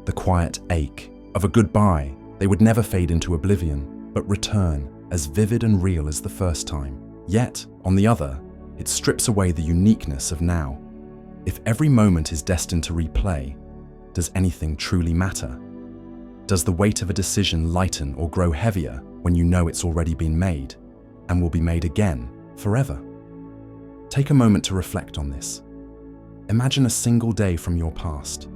the quiet ache of a goodbye, they would never fade into oblivion, but return as vivid and real as the first time. Yet, on the other, it strips away the uniqueness of now. If every moment is destined to replay, does anything truly matter? Does the weight of a decision lighten or grow heavier when you know it's already been made and will be made again forever? Take a moment to reflect on this. Imagine a single day from your past,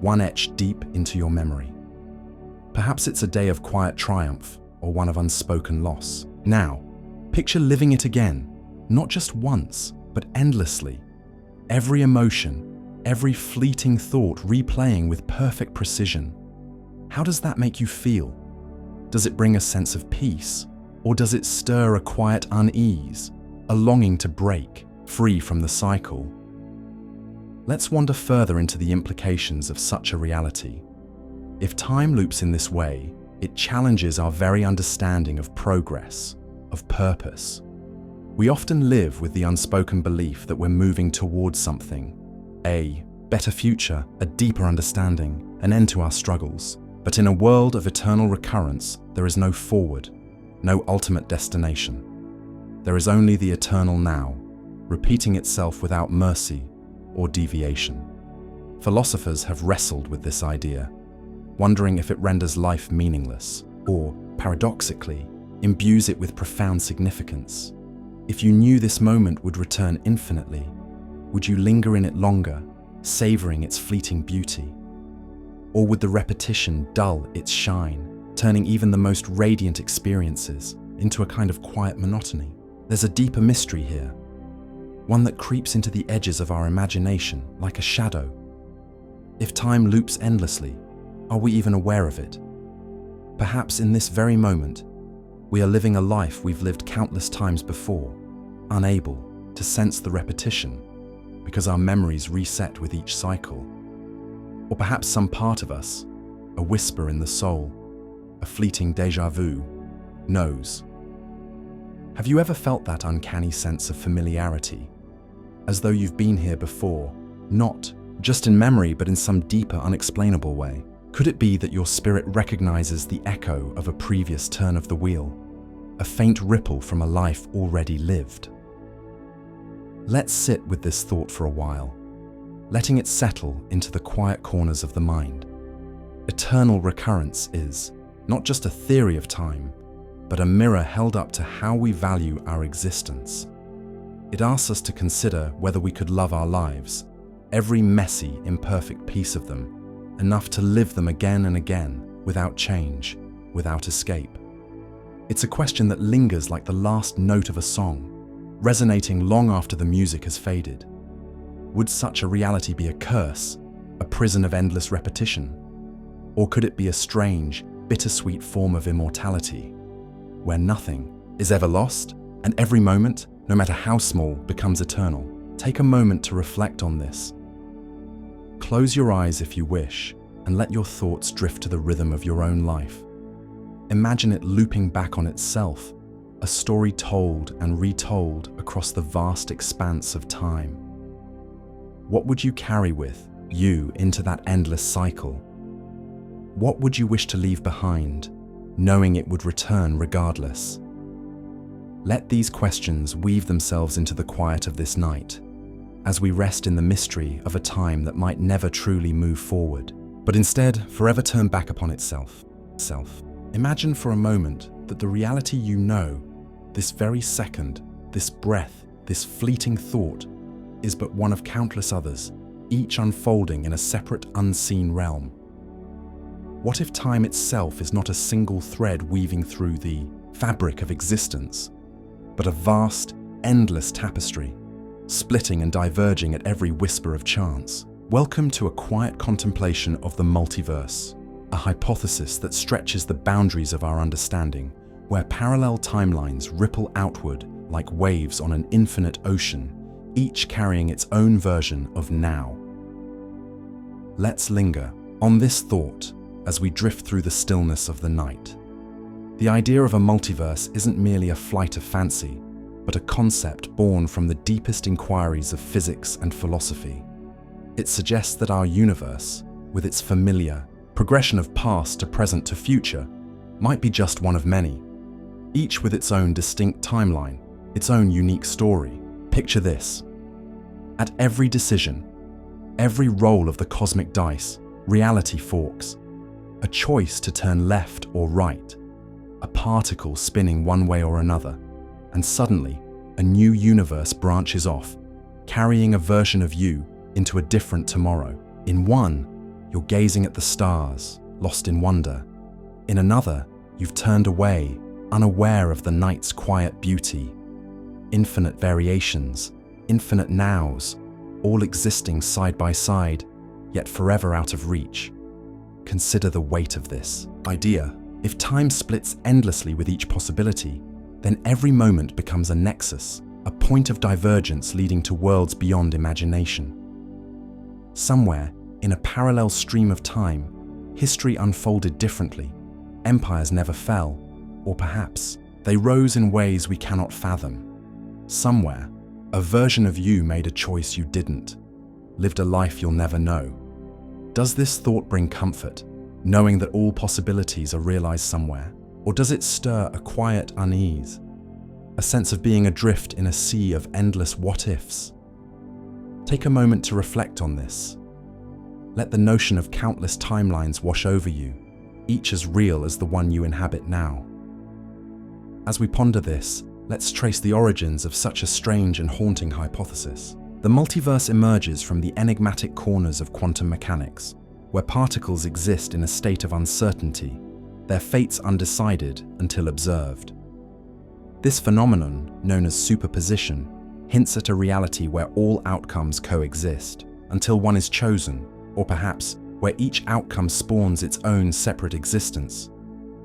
one etched deep into your memory. Perhaps it's a day of quiet triumph or one of unspoken loss. Now, picture living it again, not just once, but endlessly. Every emotion, every fleeting thought replaying with perfect precision. How does that make you feel? Does it bring a sense of peace, or does it stir a quiet unease? a longing to break free from the cycle. Let's wander further into the implications of such a reality. If time loops in this way, it challenges our very understanding of progress, of purpose. We often live with the unspoken belief that we're moving towards something, a better future, a deeper understanding, an end to our struggles. But in a world of eternal recurrence, there is no forward, no ultimate destination. There is only the eternal now, repeating itself without mercy or deviation. Philosophers have wrestled with this idea, wondering if it renders life meaningless, or, paradoxically, imbues it with profound significance. If you knew this moment would return infinitely, would you linger in it longer, savoring its fleeting beauty? Or would the repetition dull its shine, turning even the most radiant experiences into a kind of quiet monotony? There's a deeper mystery here, one that creeps into the edges of our imagination like a shadow. If time loops endlessly, are we even aware of it? Perhaps in this very moment, we are living a life we've lived countless times before, unable to sense the repetition because our memories reset with each cycle. Or perhaps some part of us, a whisper in the soul, a fleeting déjà vu, knows. Have you ever felt that uncanny sense of familiarity, as though you've been here before, not just in memory but in some deeper, unexplainable way? Could it be that your spirit recognizes the echo of a previous turn of the wheel, a faint ripple from a life already lived? Let's sit with this thought for a while, letting it settle into the quiet corners of the mind. Eternal recurrence is not just a theory of time, but a mirror held up to how we value our existence. It asks us to consider whether we could love our lives, every messy, imperfect piece of them, enough to live them again and again, without change, without escape. It's a question that lingers like the last note of a song, resonating long after the music has faded. Would such a reality be a curse, a prison of endless repetition? Or could it be a strange, bittersweet form of immortality, where nothing is ever lost, and every moment, no matter how small, becomes eternal? Take a moment to reflect on this. Close your eyes if you wish, and let your thoughts drift to the rhythm of your own life. Imagine it looping back on itself, a story told and retold across the vast expanse of time. What would you carry with you into that endless cycle? What would you wish to leave behind, knowing it would return regardless? Let these questions weave themselves into the quiet of this night, as we rest in the mystery of a time that might never truly move forward, but instead forever turn back upon itself. Imagine for a moment that the reality you know, this very second, this breath, this fleeting thought, is but one of countless others, each unfolding in a separate, unseen realm. What if time itself is not a single thread weaving through the fabric of existence, but a vast, endless tapestry, splitting and diverging at every whisper of chance? Welcome to a quiet contemplation of the multiverse, a hypothesis that stretches the boundaries of our understanding, where parallel timelines ripple outward like waves on an infinite ocean, each carrying its own version of now. Let's linger on this thought as we drift through the stillness of the night. The idea of a multiverse isn't merely a flight of fancy, but a concept born from the deepest inquiries of physics and philosophy. It suggests that our universe, with its familiar progression of past to present to future, might be just one of many, each with its own distinct timeline, its own unique story. Picture this. At every decision, every roll of the cosmic dice, reality forks. A choice to turn left or right, a particle spinning one way or another, and suddenly a new universe branches off, carrying a version of you into a different tomorrow. In one, you're gazing at the stars, lost in wonder. In another, you've turned away, unaware of the night's quiet beauty. Infinite variations, infinite nows, all existing side by side, yet forever out of reach. Consider the weight of this idea. If time splits endlessly with each possibility, then every moment becomes a nexus, a point of divergence leading to worlds beyond imagination. Somewhere, in a parallel stream of time, history unfolded differently. Empires never fell, or perhaps they rose in ways we cannot fathom. Somewhere, a version of you made a choice you didn't, lived a life you'll never know. Does this thought bring comfort, knowing that all possibilities are realized somewhere? Or does it stir a quiet unease, a sense of being adrift in a sea of endless what-ifs? Take a moment to reflect on this. Let the notion of countless timelines wash over you, each as real as the one you inhabit now. As we ponder this, let's trace the origins of such a strange and haunting hypothesis. The multiverse emerges from the enigmatic corners of quantum mechanics, where particles exist in a state of uncertainty, their fates undecided until observed. This phenomenon, known as superposition, hints at a reality where all outcomes coexist, until one is chosen, or perhaps where each outcome spawns its own separate existence.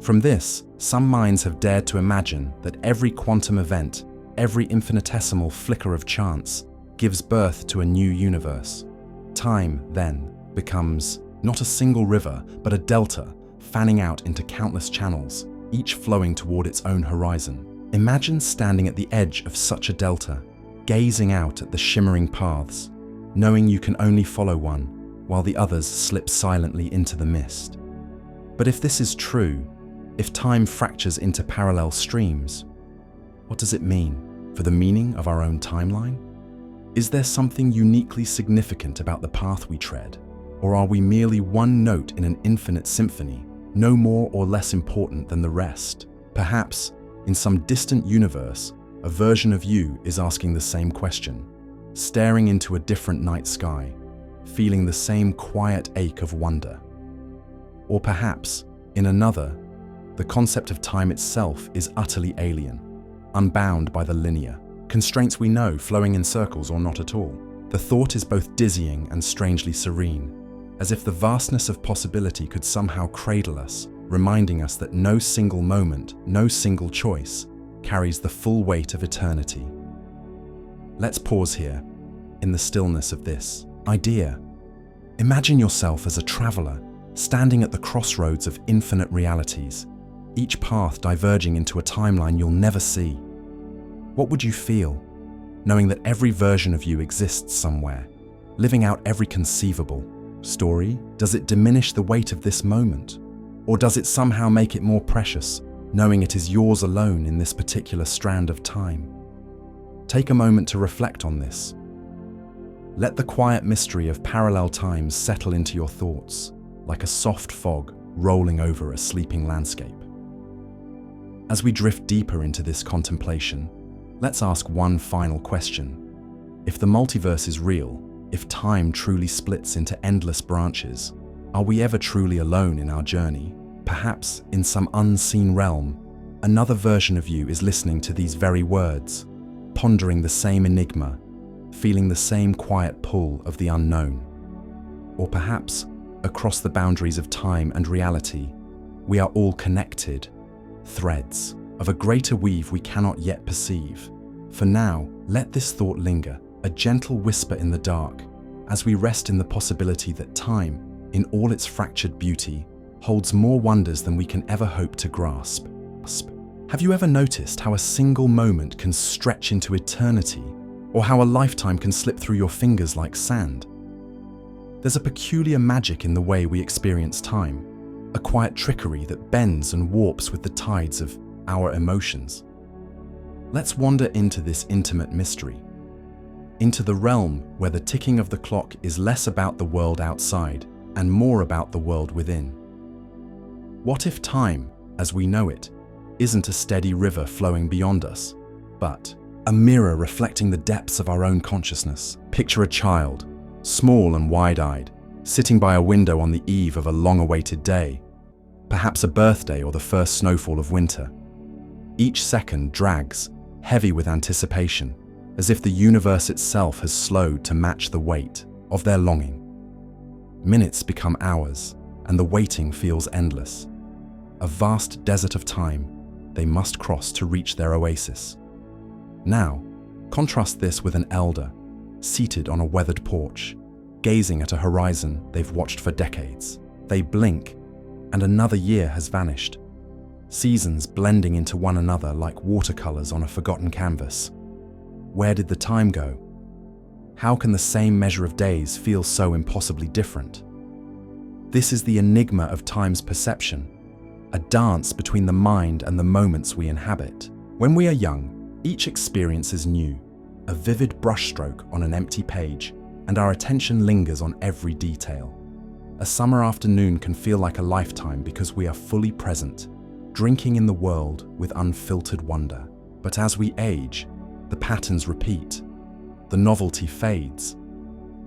From this, some minds have dared to imagine that every quantum event, every infinitesimal flicker of chance, gives birth to a new universe. Time, then, becomes not a single river, but a delta, fanning out into countless channels, each flowing toward its own horizon. Imagine standing at the edge of such a delta, gazing out at the shimmering paths, knowing you can only follow one, while the others slip silently into the mist. But if this is true, if time fractures into parallel streams, what does it mean for the meaning of our own timeline? Is there something uniquely significant about the path we tread, or are we merely one note in an infinite symphony, no more or less important than the rest? Perhaps, in some distant universe, a version of you is asking the same question, staring into a different night sky, feeling the same quiet ache of wonder. Or perhaps, in another, the concept of time itself is utterly alien, unbound by the linear constraints we know, flowing in circles or not at all. The thought is both dizzying and strangely serene, as if the vastness of possibility could somehow cradle us, reminding us that no single moment, no single choice, carries the full weight of eternity. Let's pause here, in the stillness of this idea. Imagine yourself as a traveler, standing at the crossroads of infinite realities, each path diverging into a timeline you'll never see. What would you feel, knowing that every version of you exists somewhere, living out every conceivable story? Does it diminish the weight of this moment? Or does it somehow make it more precious, knowing it is yours alone in this particular strand of time? Take a moment to reflect on this. Let the quiet mystery of parallel times settle into your thoughts, like a soft fog rolling over a sleeping landscape. As we drift deeper into this contemplation, let's ask one final question. If the multiverse is real, if time truly splits into endless branches, are we ever truly alone in our journey? Perhaps, in some unseen realm, another version of you is listening to these very words, pondering the same enigma, feeling the same quiet pull of the unknown. Or perhaps, across the boundaries of time and reality, we are all connected, threads of a greater weave we cannot yet perceive. For now, let this thought linger, a gentle whisper in the dark, as we rest in the possibility that time, in all its fractured beauty, holds more wonders than we can ever hope to grasp. Have you ever noticed how a single moment can stretch into eternity, or how a lifetime can slip through your fingers like sand? There's a peculiar magic in the way we experience time, a quiet trickery that bends and warps with the tides of our emotions. Let's wander into this intimate mystery, into the realm where the ticking of the clock is less about the world outside and more about the world within. What if time, as we know it, isn't a steady river flowing beyond us, but a mirror reflecting the depths of our own consciousness? Picture a child, small and wide-eyed, sitting by a window on the eve of a long-awaited day, perhaps a birthday or the first snowfall of winter. Each second drags, heavy with anticipation, as if the universe itself has slowed to match the weight of their longing. Minutes become hours, and the waiting feels endless. A vast desert of time they must cross to reach their oasis. Now, Contrast this with an elder, seated on a weathered porch, gazing at a horizon they've watched for decades. They blink, and another year has vanished. Seasons blending into one another like watercolors on a forgotten canvas. Where did the time go? How can the same measure of days feel so impossibly different? This is the enigma of time's perception, a dance between the mind and the moments we inhabit. When we are young, each experience is new, a vivid brushstroke on an empty page, and our attention lingers on every detail. A summer afternoon can feel like a lifetime because we are fully present, drinking in the world with unfiltered wonder. But as we age, the patterns repeat, the novelty fades,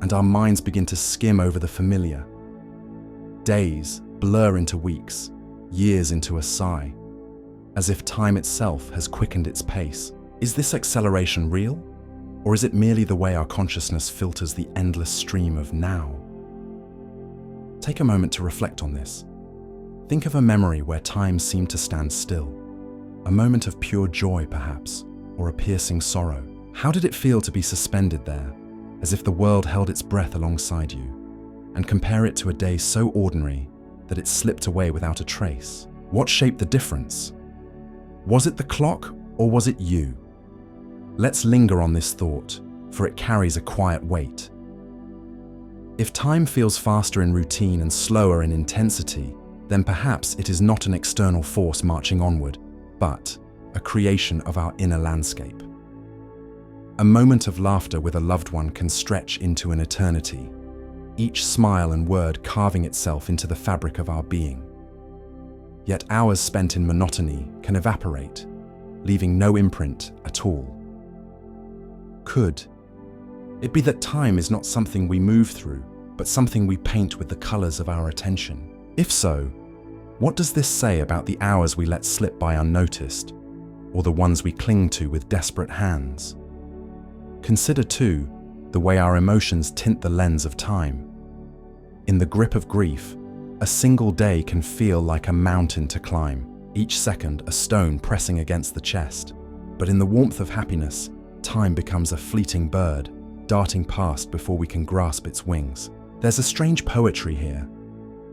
and our minds begin to skim over the familiar. Days blur into weeks, years into a sigh, as if time itself has quickened its pace. Is this acceleration real? Or is it merely the way our consciousness filters the endless stream of now? Take a moment to reflect on this. Think of a memory where time seemed to stand still. A moment of pure joy, perhaps, or a piercing sorrow. How did it feel to be suspended there, as if the world held its breath alongside you? And compare it to a day so ordinary that it slipped away without a trace. What shaped the difference? Was it the clock, or was it you? Let's linger on this thought, for it carries a quiet weight. If time feels faster in routine and slower in intensity, then perhaps it is not an external force marching onward, but a creation of our inner landscape. A moment of laughter with a loved one can stretch into an eternity, each smile and word carving itself into the fabric of our being. Yet hours spent in monotony can evaporate, leaving no imprint at all. Could it be that time is not something we move through, but something we paint with the colors of our attention? If so, what does this say about the hours we let slip by unnoticed, or the ones we cling to with desperate hands? Consider, too, the way our emotions tint the lens of time. In the grip of grief, a single day can feel like a mountain to climb, each second a stone pressing against the chest. But in the warmth of happiness, time becomes a fleeting bird, darting past before we can grasp its wings. There's a strange poetry here,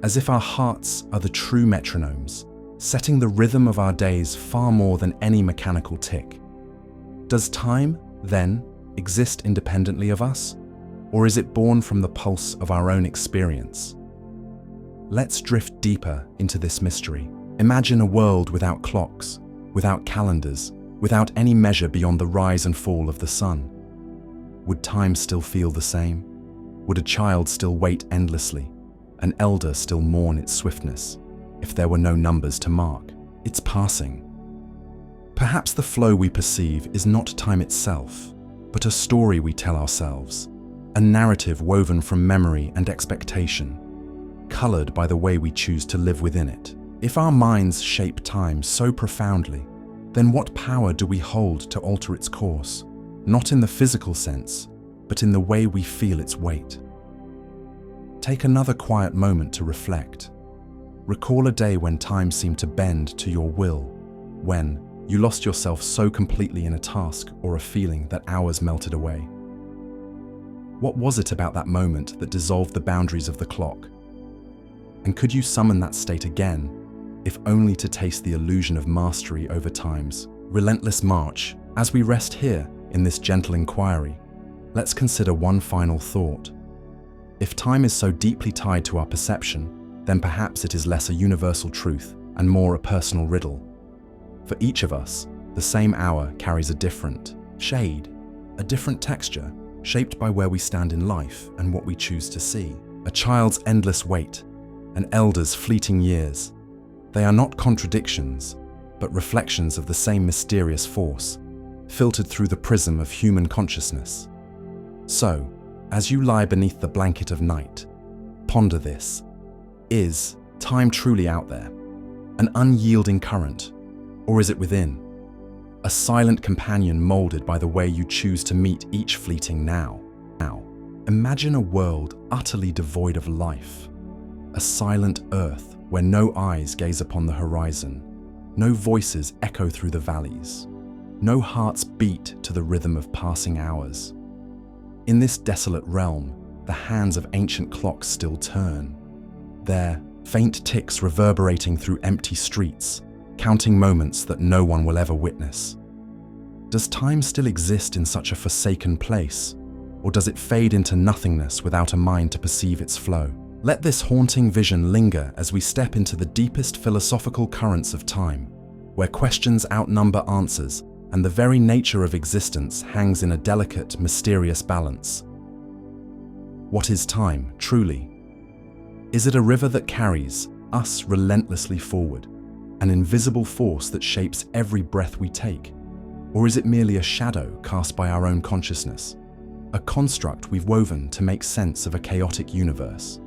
as if our hearts are the true metronomes, setting the rhythm of our days far more than any mechanical tick. Does time, then, exist independently of us, or is it born from the pulse of our own experience? Let's drift deeper into this mystery. Imagine a world without clocks, without calendars, without any measure beyond the rise and fall of the sun. Would time still feel the same? Would a child still wait endlessly, an elder still mourn its swiftness, if there were no numbers to mark its passing? Perhaps the flow we perceive is not time itself, but a story we tell ourselves, a narrative woven from memory and expectation, colored by the way we choose to live within it. If our minds shape time so profoundly, then what power do we hold to alter its course? Not in the physical sense, but in the way we feel its weight. Take another quiet moment to reflect. Recall a day when time seemed to bend to your will, when you lost yourself so completely in a task or a feeling that hours melted away. What was it about that moment that dissolved the boundaries of the clock? And could you summon that state again, if only to taste the illusion of mastery over time's relentless march? As we rest here in this gentle inquiry, let's consider one final thought. If time is so deeply tied to our perception, then perhaps it is less a universal truth and more a personal riddle. For each of us, the same hour carries a different shade, a different texture, shaped by where we stand in life and what we choose to see. A child's endless wait, an elder's fleeting years. They are not contradictions, but reflections of the same mysterious force, filtered through the prism of human consciousness. So, as you lie beneath the blanket of night, ponder this. Is time truly out there, an unyielding current, or is it within, a silent companion molded by the way you choose to meet each fleeting now? Imagine a world utterly devoid of life, a silent earth where no eyes gaze upon the horizon, no voices echo through the valleys, No hearts beat to the rhythm of passing hours. In this desolate realm, the hands of ancient clocks still turn, their faint ticks reverberating through empty streets, counting moments that no one will ever witness. Does time still exist in such a forsaken place, or does it fade into nothingness without a mind to perceive its flow? Let this haunting vision linger as we step into the deepest philosophical currents of time, where questions outnumber answers and the very nature of existence hangs in a delicate, mysterious balance. What is time, truly? Is it a river that carries us relentlessly forward, an invisible force that shapes every breath we take? Or is it merely a shadow cast by our own consciousness, a construct we've woven to make sense of a chaotic universe?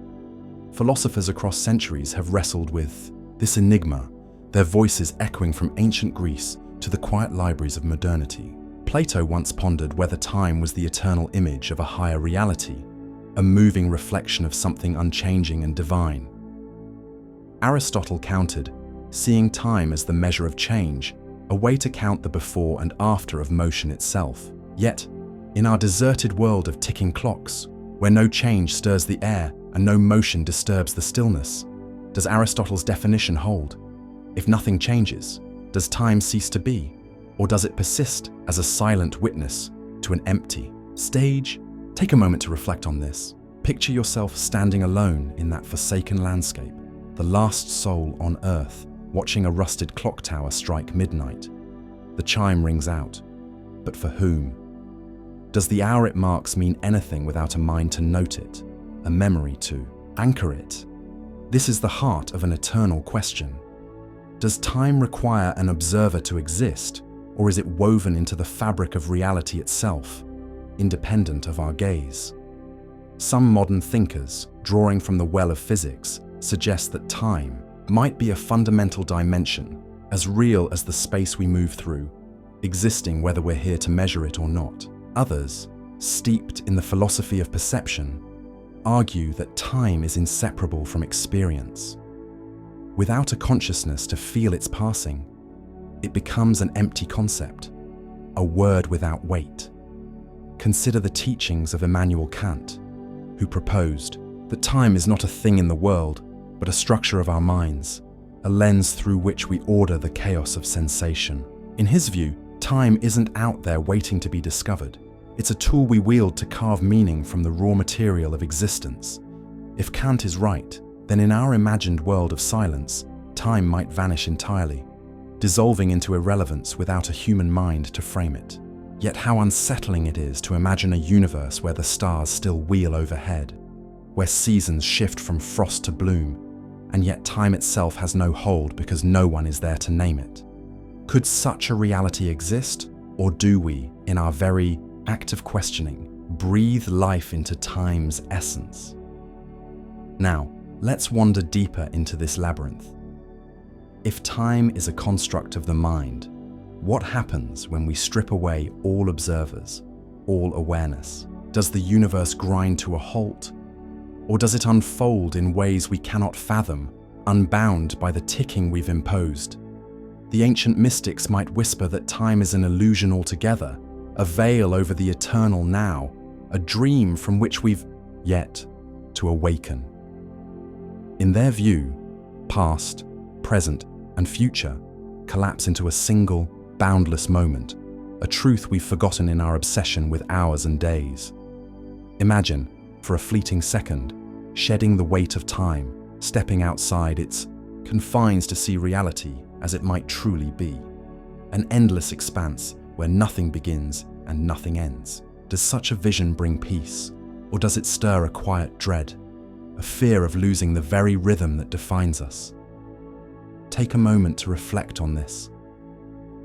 Philosophers across centuries have wrestled with this enigma, their voices echoing from ancient Greece to the quiet libraries of modernity. Plato once pondered whether time was the eternal image of a higher reality, a moving reflection of something unchanging and divine. Aristotle countered, seeing time as the measure of change, a way to count the before and after of motion itself. Yet, in our deserted world of ticking clocks, where no change stirs the air and no motion disturbs the stillness, does Aristotle's definition hold? If nothing changes, does time cease to be, or does it persist as a silent witness to an empty stage? Take a moment to reflect on this. Picture yourself standing alone in that forsaken landscape, the last soul on earth, watching a rusted clock tower strike midnight. The chime rings out, but for whom? Does the hour it marks mean anything without a mind to note it, a memory to anchor it? This is the heart of an eternal question. Does time require an observer to exist, or is it woven into the fabric of reality itself, independent of our gaze? Some modern thinkers, drawing from the well of physics, suggest that time might be a fundamental dimension, as real as the space we move through, existing whether we're here to measure it or not. Others, steeped in the philosophy of perception, argue that time is inseparable from experience. Without a consciousness to feel its passing, it becomes an empty concept, a word without weight. Consider the teachings of Immanuel Kant, who proposed that time is not a thing in the world, but a structure of our minds, a lens through which we order the chaos of sensation. In his view, time isn't out there waiting to be discovered. It's a tool we wield to carve meaning from the raw material of existence. If Kant is right, then in our imagined world of silence, time might vanish entirely, dissolving into irrelevance without a human mind to frame it. Yet how unsettling it is to imagine a universe where the stars still wheel overhead, where seasons shift from frost to bloom, and yet time itself has no hold because no one is there to name it. Could such a reality exist, or do we, in our very act of questioning, breathe life into time's essence? Now, let's wander deeper into this labyrinth. If time is a construct of the mind, what happens when we strip away all observers, all awareness? Does the universe grind to a halt? Or does it unfold in ways we cannot fathom, unbound by the ticking we've imposed? The ancient mystics might whisper that time is an illusion altogether, a veil over the eternal now, a dream from which we've yet to awaken. In their view, past, present, and future collapse into a single, boundless moment, a truth we've forgotten in our obsession with hours and days. Imagine, for a fleeting second, shedding the weight of time, stepping outside its confines to see reality as it might truly be. An endless expanse where nothing begins and nothing ends. Does such a vision bring peace, or does it stir a quiet dread, a fear of losing the very rhythm that defines us? Take a moment to reflect on this.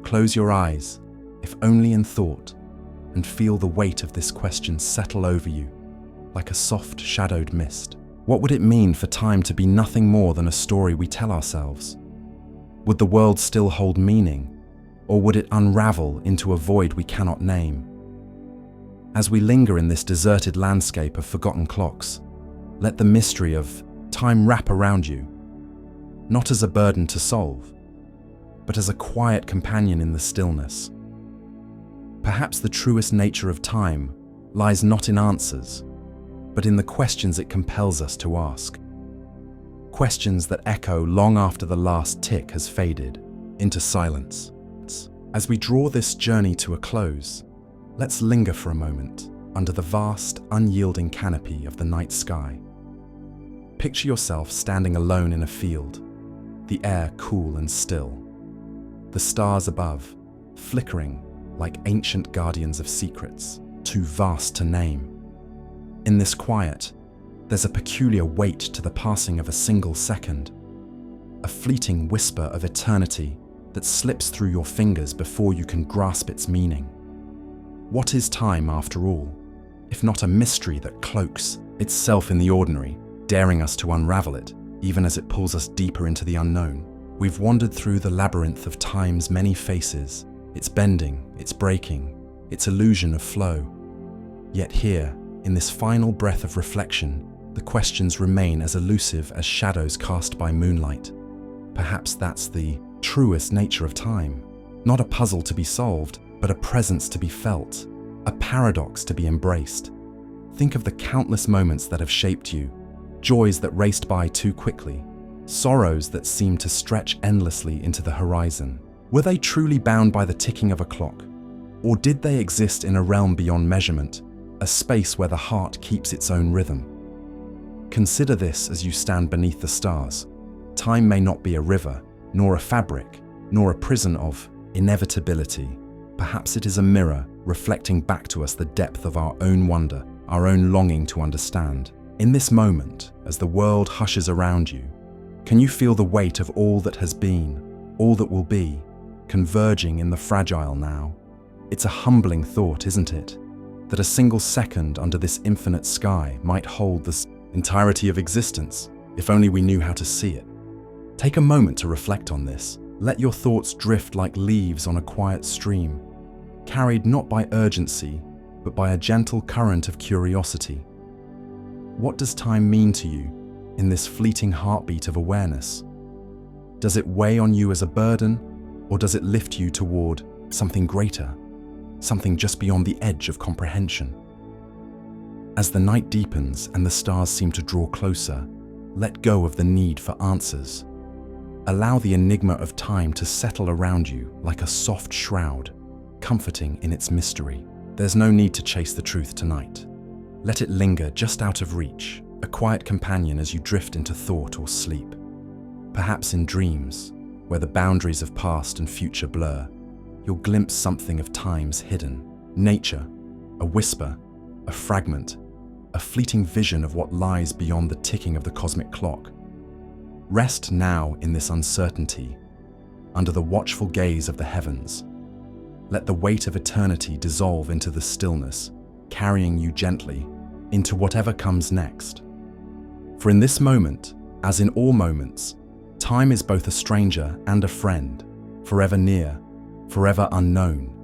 Close your eyes, if only in thought, and feel the weight of this question settle over you, like a soft shadowed mist. What would it mean for time to be nothing more than a story we tell ourselves? Would the world still hold meaning, or would it unravel into a void we cannot name? As we linger in this deserted landscape of forgotten clocks, let the mystery of time wrap around you, not as a burden to solve, but as a quiet companion in the stillness, Perhaps the truest nature of time lies not in answers, but in the questions it compels us to ask. Questions that echo long after the last tick has faded into silence. As we draw this journey to a close, let's linger for a moment under the vast, unyielding canopy of the night sky. Picture yourself standing alone in a field, the air cool and still, the stars above flickering like ancient guardians of secrets, too vast to name. In this quiet, there's a peculiar weight to the passing of a single second, a fleeting whisper of eternity that slips through your fingers before you can grasp its meaning. What is time, after all, if not a mystery that cloaks itself in the ordinary, daring us to unravel it, even as it pulls us deeper into the unknown? We've wandered through the labyrinth of time's many faces, its bending, its breaking, its illusion of flow. Yet here, in this final breath of reflection, the questions remain as elusive as shadows cast by moonlight. Perhaps that's the truest nature of time. Not a puzzle to be solved, but a presence to be felt, a paradox to be embraced. Think of the countless moments that have shaped you, joys that raced by too quickly, sorrows that seemed to stretch endlessly into the horizon. Were they truly bound by the ticking of a clock? Or did they exist in a realm beyond measurement, a space where the heart keeps its own rhythm? Consider this as you stand beneath the stars. Time may not be a river, nor a fabric, nor a prison of inevitability. Perhaps it is a mirror reflecting back to us the depth of our own wonder, our own longing to understand. In this moment, as the world hushes around you, can you feel the weight of all that has been, all that will be, converging in the fragile now? It's a humbling thought, isn't it? That a single second under this infinite sky might hold the entirety of existence, if only we knew how to see it. Take a moment to reflect on this. Let your thoughts drift like leaves on a quiet stream, carried not by urgency, but by a gentle current of curiosity. What does time mean to you in this fleeting heartbeat of awareness? Does it weigh on you as a burden, or does it lift you toward something greater, something just beyond the edge of comprehension? As the night deepens and the stars seem to draw closer, let go of the need for answers. Allow the enigma of time to settle around you like a soft shroud, comforting in its mystery. There's no need to chase the truth tonight. Let it linger just out of reach, a quiet companion as you drift into thought or sleep. Perhaps in dreams, where the boundaries of past and future blur, you'll glimpse something of time's hidden nature, a whisper, a fragment, a fleeting vision of what lies beyond the ticking of the cosmic clock. Rest now in this uncertainty, under the watchful gaze of the heavens. Let the weight of eternity dissolve into the stillness, carrying you gently into whatever comes next. For in this moment, as in all moments, time is both a stranger and a friend, forever near, forever unknown.